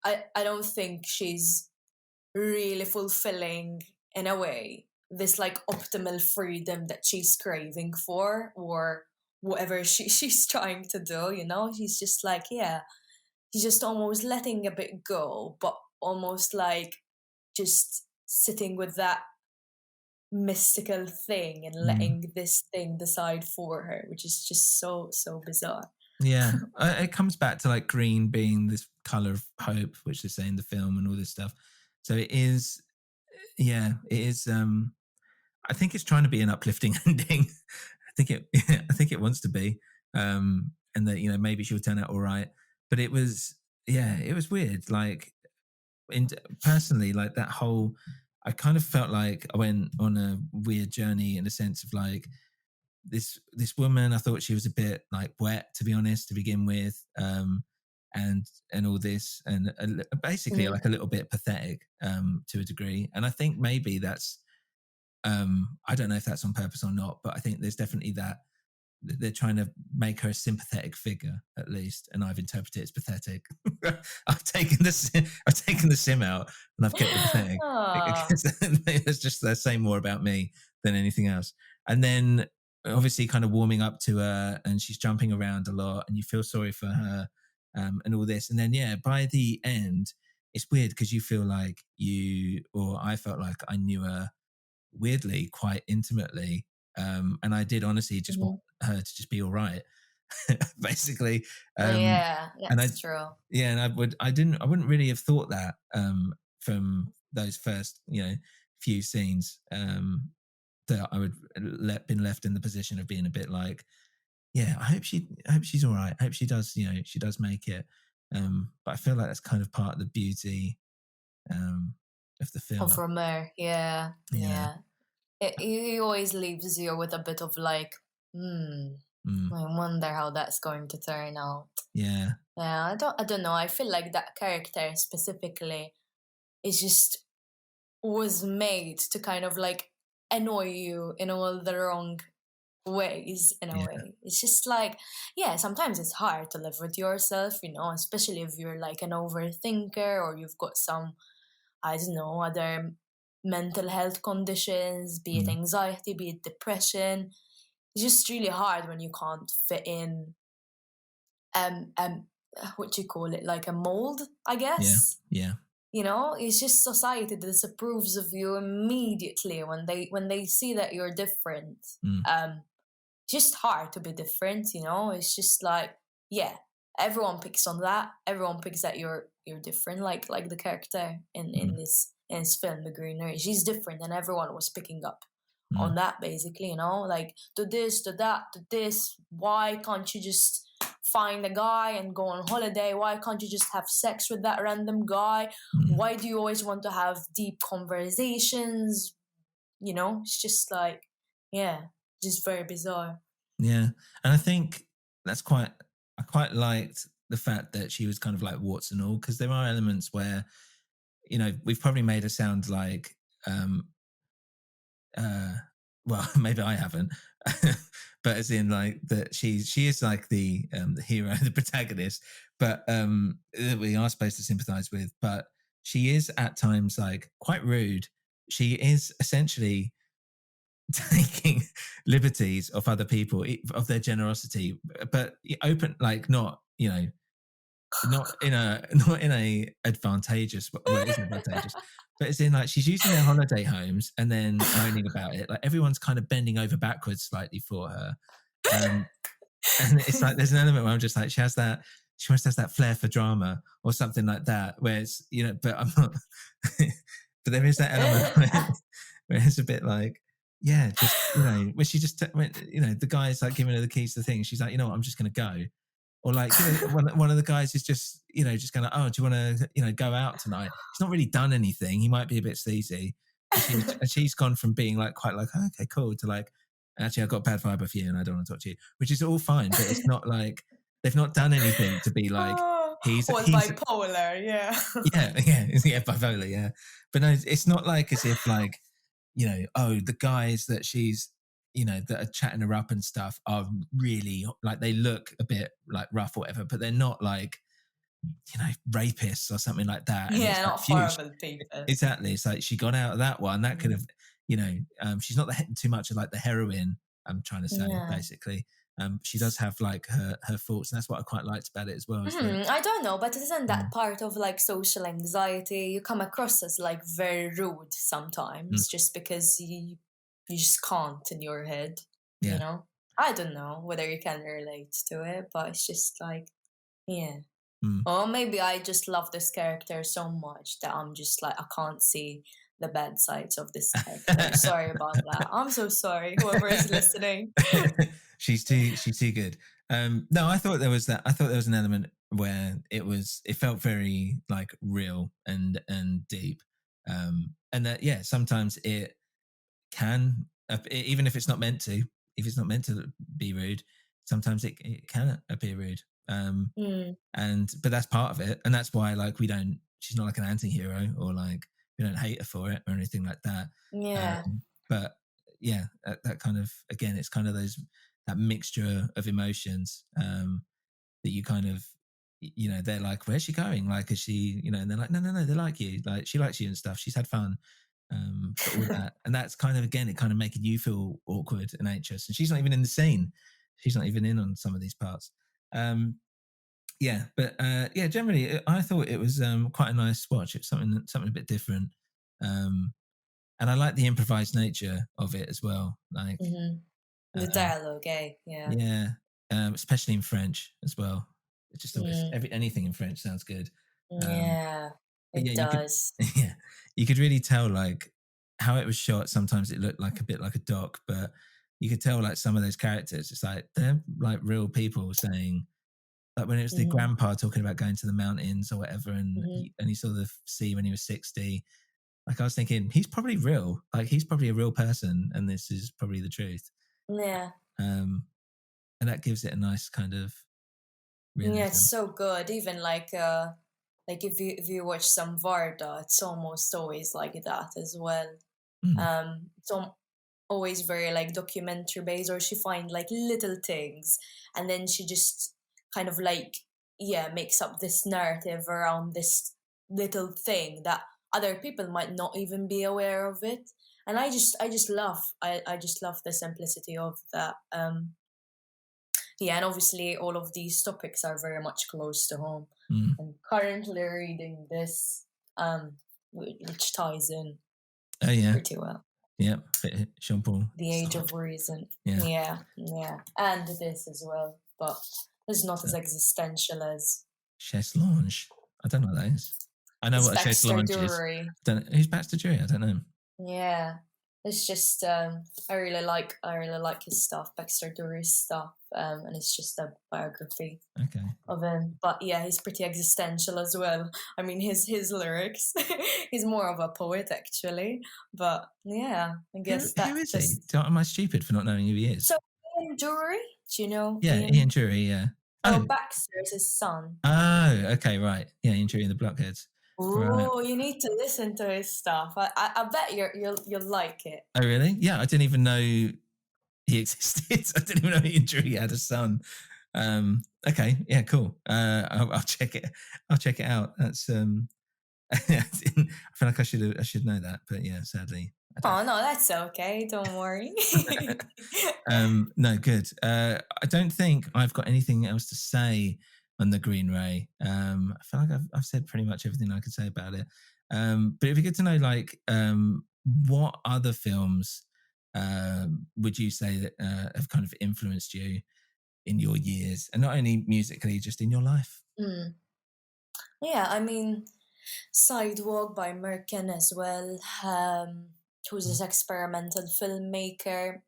I don't think she's really fulfilling in a way this like optimal freedom that she's craving for, or whatever she's trying to do, you know. She's just like, she's just almost letting a bit go, but almost like just sitting with that mystical thing and letting this thing decide for her, which is just so bizarre. Yeah, it comes back to like green being this color of hope, which they say in the film, and all this stuff. So it is, it is. I think it's trying to be an uplifting ending. I think it wants to be, and that, you know, maybe she'll turn out all right. But it was weird. Like, personally, like that whole, I kind of felt like I went on a weird journey in the sense of like this woman. I thought she was a bit like wet, to be honest, to begin with, and all this, and basically like a little bit pathetic to a degree. And I think maybe that's. I don't know if that's on purpose or not, but I think there's definitely that they're trying to make her a sympathetic figure, at least, and I've interpreted it as pathetic. I've taken the sim out and I've kept the pathetic. Because they're saying more about me than anything else. And then obviously kind of warming up to her, and she's jumping around a lot, and you feel sorry for her, and all this. And then by the end, it's weird because you feel like I felt like I knew her weirdly quite intimately, and I did honestly just want her to just be all right. Basically. That's true. And I wouldn't really have thought that from those first few scenes, that I would been left in the position of being a bit like, I hope she's all right, I hope she does make it, but I feel like that's kind of part of the beauty of the film. Of Rohmer, yeah. He always leaves you with a bit of like, I wonder how that's going to turn out. Yeah, I don't know. I feel like that character specifically was made to kind of like annoy you in all the wrong ways in a way. It's just like, sometimes it's hard to live with yourself, you know, especially if you're like an overthinker or you've got some, I don't know, other mental health conditions, be it anxiety, be it depression. It's just really hard when you can't fit in what do you call it, like a mold, I guess. You know, it's just society that disapproves of you immediately when they see that you're different. just hard to be different, you know. It's just like, yeah, everyone picks on that. Everyone picks that you're different. Like the character in this film, the Greener, she's different, and everyone was picking up on that, basically, you know, like, do this, do that, do this. Why can't you just find a guy and go on holiday? Why can't you just have sex with that random guy? Why do you always want to have deep conversations? You know, it's just like, yeah, just very bizarre. Yeah. And I think I quite liked the fact that she was kind of like warts and all, because there are elements where, you know, we've probably made her sound like, well, maybe I haven't, but as in like that she is like the hero, the protagonist, but that we are supposed to sympathize with. But she is at times like quite rude. She is essentially taking liberties of other people, of their generosity, but open, like, not, you know, not in a advantageous, well, it isn't advantageous, but it's in like she's using their holiday homes and then moaning about it. Like everyone's kind of bending over backwards slightly for her, and it's like there's an element where I'm just like, she almost has that flair for drama or something like that, where it's, you know, but I'm not, but there is that element where it's a bit like, yeah, just, you know, where she just, you know, the guy's like giving her the keys to the thing, she's like, you know what, I'm just going to go. Or like, you know, one of the guys is just, you know, just going to, oh, do you want to, you know, go out tonight? He's not really done anything. He might be a bit sleazy. And she's gone from being like quite like, oh, okay, cool, to like, actually, I've got bad vibe for you and I don't want to talk to you, which is all fine. But it's not like they've not done anything to be like, he's bipolar, yeah. yeah, bipolar, yeah. But no, it's not like as if like, you know, oh, the guys that she's, you know, that are chatting her up and stuff are really like, they look a bit like rough or whatever, but they're not like, you know, rapists or something like that. And yeah, not horrible people. Exactly. It's like she got out of that one. That could have, you know, she's not too much of like the heroine, I'm trying to say, basically. She does have like her faults, and that's what I quite liked about it as well. I don't know, but isn't that part of like social anxiety? You come across as like very rude sometimes, just because you just can't in your head, you know? I don't know whether you can relate to it, but it's just like, yeah. Or maybe I just love this character so much that I'm just like, I can't see the bad sides of this character. Sorry about that. I'm so sorry, whoever is listening. She's too good. No, I thought there was an element where it felt very like real and deep. And that, yeah, sometimes it can, even if it's not meant to be rude, sometimes it can appear rude. But that's part of it, and that's why like she's not like an anti-hero, or like we don't hate her for it or anything like that. But yeah, that kind of, again, it's kind of that mixture of emotions that you kind of, you know, they're like, where's she going, like, is she, you know, and they're like, no, they like you, like she likes you and stuff, she's had fun, but all that, and that's kind of, again, it kind of making you feel awkward and anxious, and she's not even in the scene, she's not even in on some of these parts. Yeah, but yeah, generally, I thought it was quite a nice watch. It's something a bit different, and I like the improvised nature of it as well. Like the dialogue, yeah, especially in French as well. It's just always anything in French sounds good. It does. You could really tell like how it was shot. Sometimes it looked like a bit like a doc, but you could tell like some of those characters, it's like they're like real people saying. Like when it was the grandpa talking about going to the mountains or whatever, and he saw the sea when he was 60. Like I was thinking, he's probably real. Like he's probably a real person, and this is probably the truth. Yeah. And that gives it a nice kind of realism. Yeah, it's so good. Even like if you watch some Varda, it's almost always like that as well. It's always very like documentary based, or she find like little things, and then she just kind of like makes up this narrative around this little thing that other people might not even be aware of it, and I just love the simplicity of that. And obviously all of these topics are very much close to home. I'm currently reading this which ties in pretty well. Yeah, Sean Paul. The Age of Reason. Yeah. Yeah. And this as well, but it's not as existential as Chaise Lounge. I don't know what that is. I know it's what a Chaise Lounge Dury. is. Who's Baxter Drury? I don't know. Yeah, it's just I really like his stuff, Baxter Dury's stuff, and it's just a biography of him. But yeah, he's pretty existential as well. I mean, his lyrics. He's more of a poet actually, but yeah, I guess who is he? Am I stupid for not knowing who he is? So Ian Dury, do you know? Yeah, Ian Dury. Yeah. Oh, Baxter is his son. Oh, okay, right. Yeah, Ian Dury and the Blockheads. Oh, right. You need to listen to his stuff. I bet you'll like it. Oh, really? Yeah, I didn't even know he existed. I didn't even know Ian Dury had a son. Okay, yeah, cool. I'll check it. I'll check it out. That's I feel like I should know that, but yeah, sadly. Oh no, that's okay. Don't worry. No, good. I don't think I've got anything else to say on the Green Ray. I feel like I've said pretty much everything I could say about it. But it'd be good to know, like, what other films would you say that have kind of influenced you in your years, and not only musically, just in your life? Yeah, I mean, Sidewalk by Merkin as well. Who's this experimental filmmaker?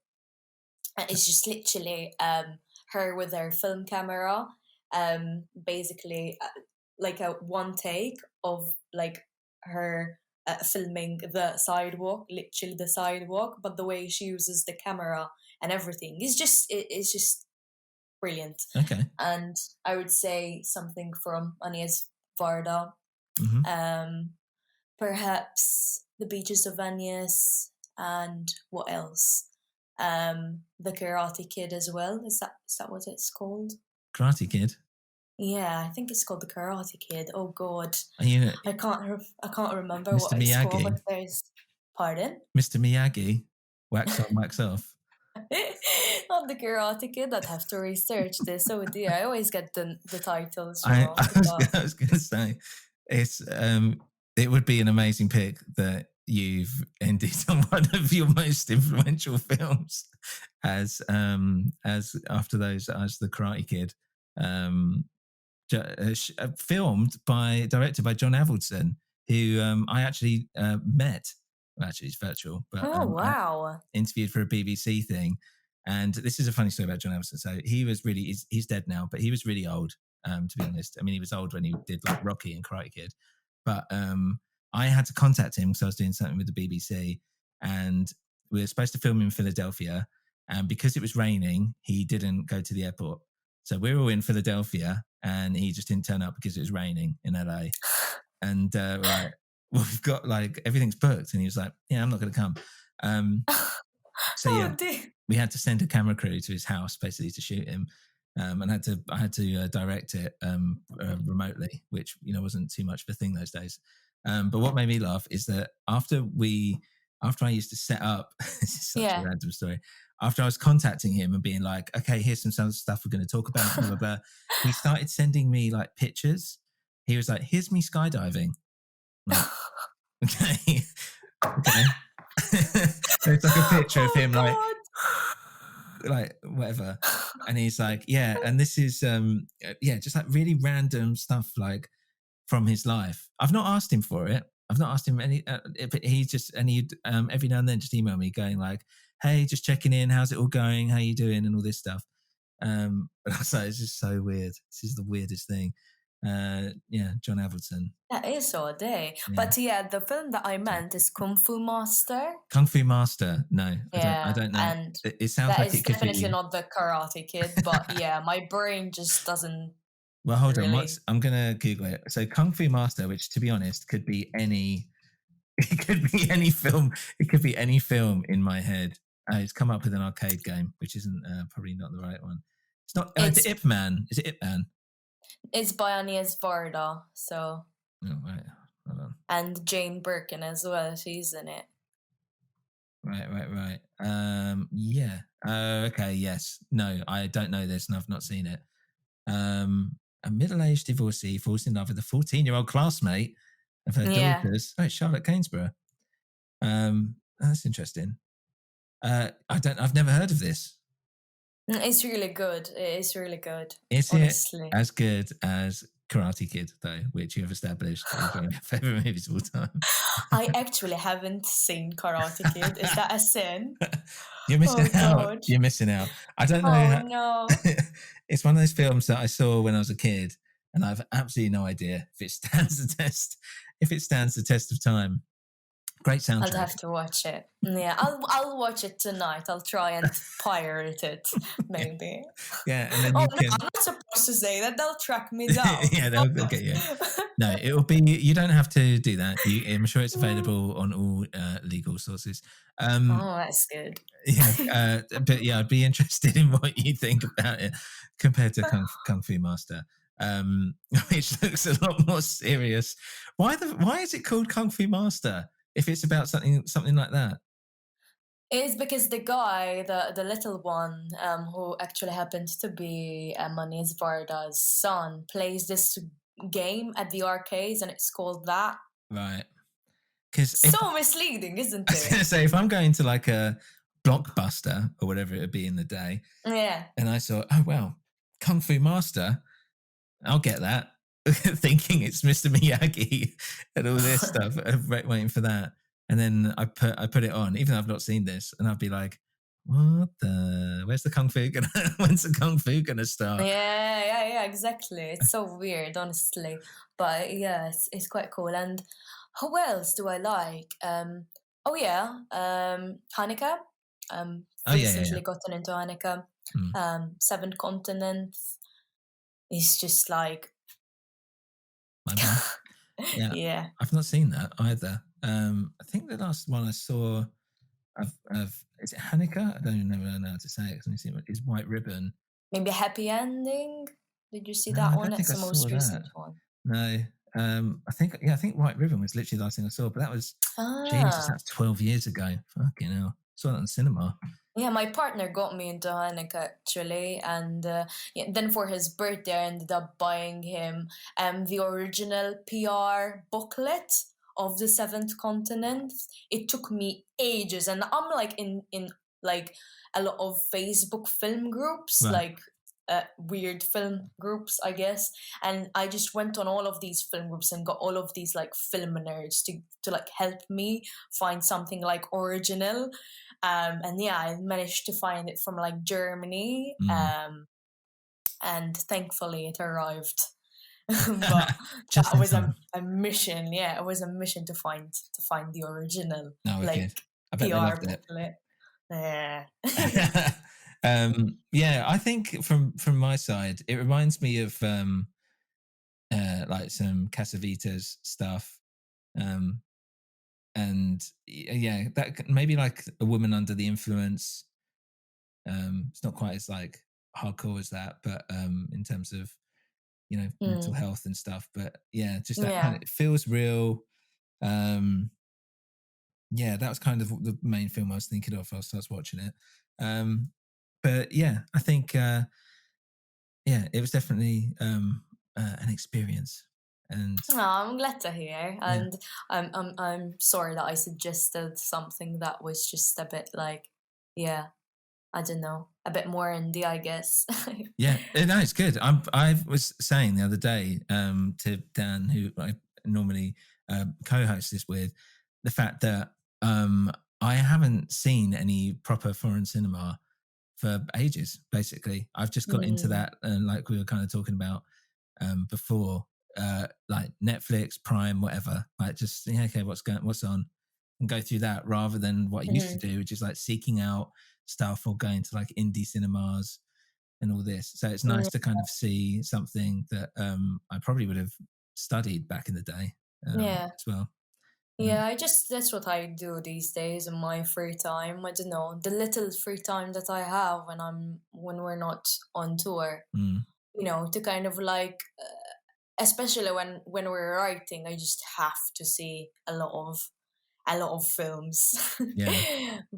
It's just literally her with her film camera, basically like a one take of like her filming the sidewalk, literally the sidewalk, but the way she uses the camera and everything is just it's just brilliant. Okay. And I would say something from Agnes Varda. Perhaps The Beaches of Venice, and what else? The Karate Kid as well. Is that what it's called? Karate Kid. Yeah, I think it's called The Karate Kid. Oh God, I can't remember Mr. what Miyagi. it's called. But there's pardon. Mr. Miyagi, wax on, wax off. Not The Karate Kid. I'd have to research this. Oh dear, I always get the titles wrong. I was going to say, it's it would be an amazing pick that you've ended on one of your most influential films as after those as The Karate Kid, directed by John Avildsen, who I actually met. Well, actually, it's virtual, but wow! I interviewed for a BBC thing. And this is a funny story about John Avildsen. So he was really, he's dead now, but he was really old, to be honest. I mean, he was old when he did like Rocky and Karate Kid. But I had to contact him because I was doing something with the BBC, and we were supposed to film in Philadelphia. And because it was raining, he didn't go to the airport. So we were all in Philadelphia, and he just didn't turn up because it was raining in LA. And we're like, well, we've got like everything's booked. And he was like, yeah, I'm not going to come. So yeah, we had to send a camera crew to his house basically to shoot him, and I had to direct it remotely, which wasn't too much of a thing those days. But what made me laugh is that after I used to set up, this is such a random story. After I was contacting him and being like, okay, here's some stuff we're going to talk about, blah blah blah, he started sending me like pictures. He was like, here's me skydiving. Like, okay. So it's like a picture of him like whatever, and he's like, yeah, and this is just like really random stuff like from his life. I've not asked him for it. I've not asked him any, but he'd every now and then just email me going like, hey, just checking in, how's it all going, how you doing, and all this stuff. But I was like, it's just so weird. This is the weirdest thing. John Avildsen. That is odd, eh? Yeah. But yeah, the film that I meant is Kung Fu Master. Kung Fu Master? No, yeah, I don't know. And it sounds like it could be. That is definitely not The Karate Kid, but yeah, my brain just doesn't. Well, hold on. I'm gonna Google it. So Kung Fu Master, which to be honest could be any. It could be any film. It could be any film in my head. It's come up with an arcade game, which isn't probably not the right one. It's not. It's Ip Man. Is it Ip Man? It's by Agnes Varda, so. Oh, right. Hold on. And Jane Birkin as well. She's in it. Right. Yeah. Okay. Yes. No, I don't know this, and I've not seen it. A middle-aged divorcee falls in love with a 14-year-old classmate of her daughters. Oh, it's Charlotte Gainsborough. That's interesting. I've never heard of this. It's really good. It's really good. Is honestly. it as good as Karate Kid, though, which you have established is one of your favorite movies of all time? I actually haven't seen Karate Kid. Is that a sin? You're missing Oh, out. God. You're missing out. I don't know. Oh, no. It's one of those films that I saw when I was a kid, and I've absolutely no idea if it stands the test. If it stands the test of time. Great soundtrack. I'll have to watch it. Yeah, I'll watch it tonight. I'll try and pirate it, maybe. Yeah, and then Oh, you no, can. I'm not supposed to say that. They'll track me down. Yeah, they'll get you. No, it will be. You don't have to do that. I'm sure it's available on all legal sources. Oh, that's good. Yeah, but yeah, I'd be interested in what you think about it compared to Kung Fu Master, which looks a lot more serious. Why is it called Kung Fu Master if it's about something like that? It's because the guy, the little one, who actually happens to be Manish Varda's son, plays this game at the arcades, and it's called that. Right. So misleading, isn't I was going to it? say, if I'm going to like a Blockbuster or whatever it would be in the day, Yeah. and I saw, oh well, Kung Fu Master, I'll get that, thinking it's Mr. Miyagi and all this stuff, waiting for that. And then I put it on, even though I've not seen this, and I'd be like, where's the Kung Fu gonna, when's the Kung Fu gonna start? Yeah, exactly. It's so weird, honestly. But yeah, it's quite cool. And who else do I like? Hanukkah. Recently gotten into Hanukkah. Seventh Continent. It's just like... Yeah. I've not seen that either. I think the last one I saw of is it Hanukkah? I don't even know how to say it because it's White Ribbon. Maybe Happy Ending. Did you see that one? That's the most recent one. No. I think White Ribbon was literally the last thing I saw, but that was Jesus, that's 12 years ago. Fucking hell. Saw that in the cinema. Yeah, my partner got me into Hanukkah actually, and then for his birthday I ended up buying him the original PR booklet of the Seventh Continent. It took me ages, and I'm like in like a lot of Facebook film groups, right. like weird film groups, I guess, and I just went on all of these film groups and got all of these like film nerds to like help me find something like original. And yeah, I managed to find it from like Germany, and thankfully it arrived. But that was a mission. Yeah, it was a mission to find the original like PR booklet. Yeah. Yeah, I think from my side, it reminds me of like some Cassavetes stuff. And yeah, that maybe like A Woman Under the Influence. It's not quite as like hardcore as that, but in terms of mental health and stuff. But yeah, just that kind of, it feels real. Yeah, that was kind of the main film I was thinking of whilst I was watching it. But yeah, I think it was definitely an experience. And I'm glad to hear, and I'm sorry that I suggested something that was just a bit like, I don't know, a bit more indie, I guess. Yeah, no, it's good. I was saying the other day to Dan, who I normally co-host this with, the fact that I haven't seen any proper foreign cinema for ages. Basically, I've just got into that, and like we were kind of talking about before. Like Netflix, Prime, whatever, like just okay, what's on, and go through that rather than what I used to do, which is like seeking out stuff or going to like indie cinemas and all this. So it's nice to kind of see something that I probably would have studied back in the day as well. Yeah, that's what I do these days in my free time. I don't know, the little free time that I have when we're not on tour, to kind of like especially when we're writing, I just have to see a lot of films. Yeah.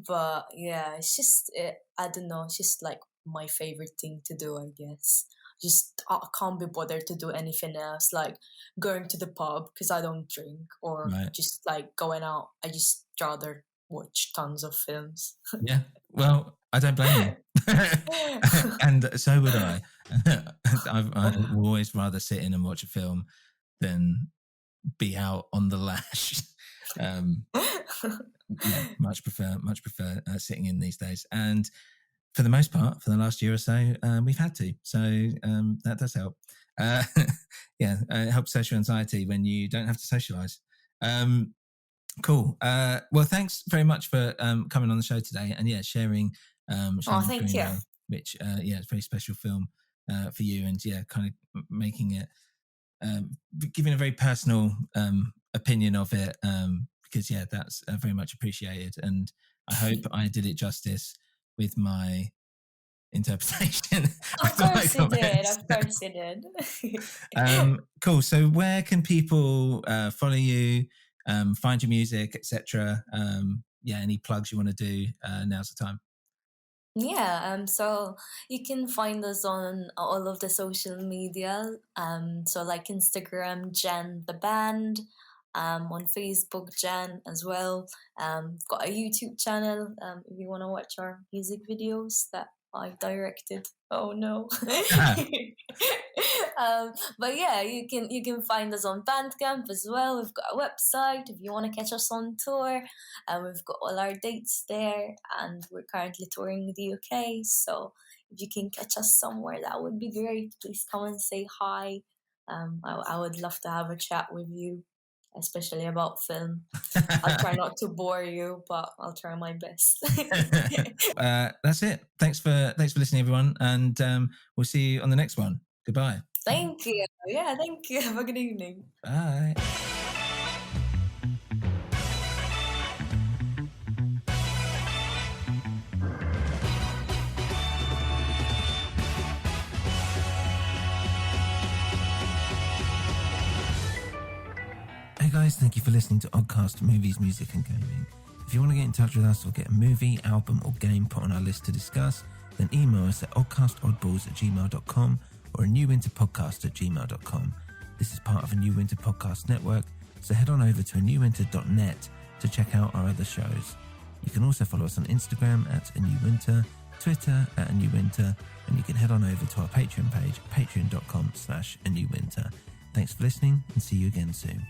But yeah, it's just I don't know, it's just like my favorite thing to do, I guess. Just I can't be bothered to do anything else, like going to the pub because I don't drink, or just like going out. I just rather watch tons of films. Yeah, well, I don't blame you. And so would I. I would always rather sit in and watch a film than be out on the lash. Much prefer sitting in these days. And for the most part, for the last year or so, we've had to. So that does help. It helps social anxiety when you don't have to socialise. Cool. Well, thanks very much for coming on the show today and sharing. Thank you. Which it's a very special film for you, and kind of making it, giving a very personal opinion of it, because that's very much appreciated, and I hope I did it justice with my interpretation. Of course you did. Cool. So where can people follow you, find your music, etc.? Any plugs you want to do? Now's the time. So you can find us on all of the social media. So like Instagram, GENN the band. On Facebook, GENN as well. Got a YouTube channel if you want to watch our music videos that I've directed. Oh no. But you can find us on Bandcamp as well. We've got a website if you want to catch us on tour. We've got all our dates there, and we're currently touring the UK. So if you can catch us somewhere, that would be great. Please come and say hi. I would love to have a chat with you, especially about film. I'll try not to bore you, but I'll try my best. That's it. Thanks for listening, everyone, and we'll see you on the next one. Goodbye. Thank you. Thank you. Have a good evening. Bye. Hey guys, thank you for listening to Oddcast Movies, Music and Gaming. If you want to get in touch with us or get a movie, album or game put on our list to discuss, then email us at oddcastoddballs@gmail.com or a newwinterpodcast@gmail.com. This is part of a New Winter Podcast network, so head on over to anewwinter.net to check out our other shows. You can also follow us on Instagram at anewwinter, Twitter at anewwinter, and you can head on over to our Patreon page, patreon.com/anewwinter. Thanks for listening and see you again soon.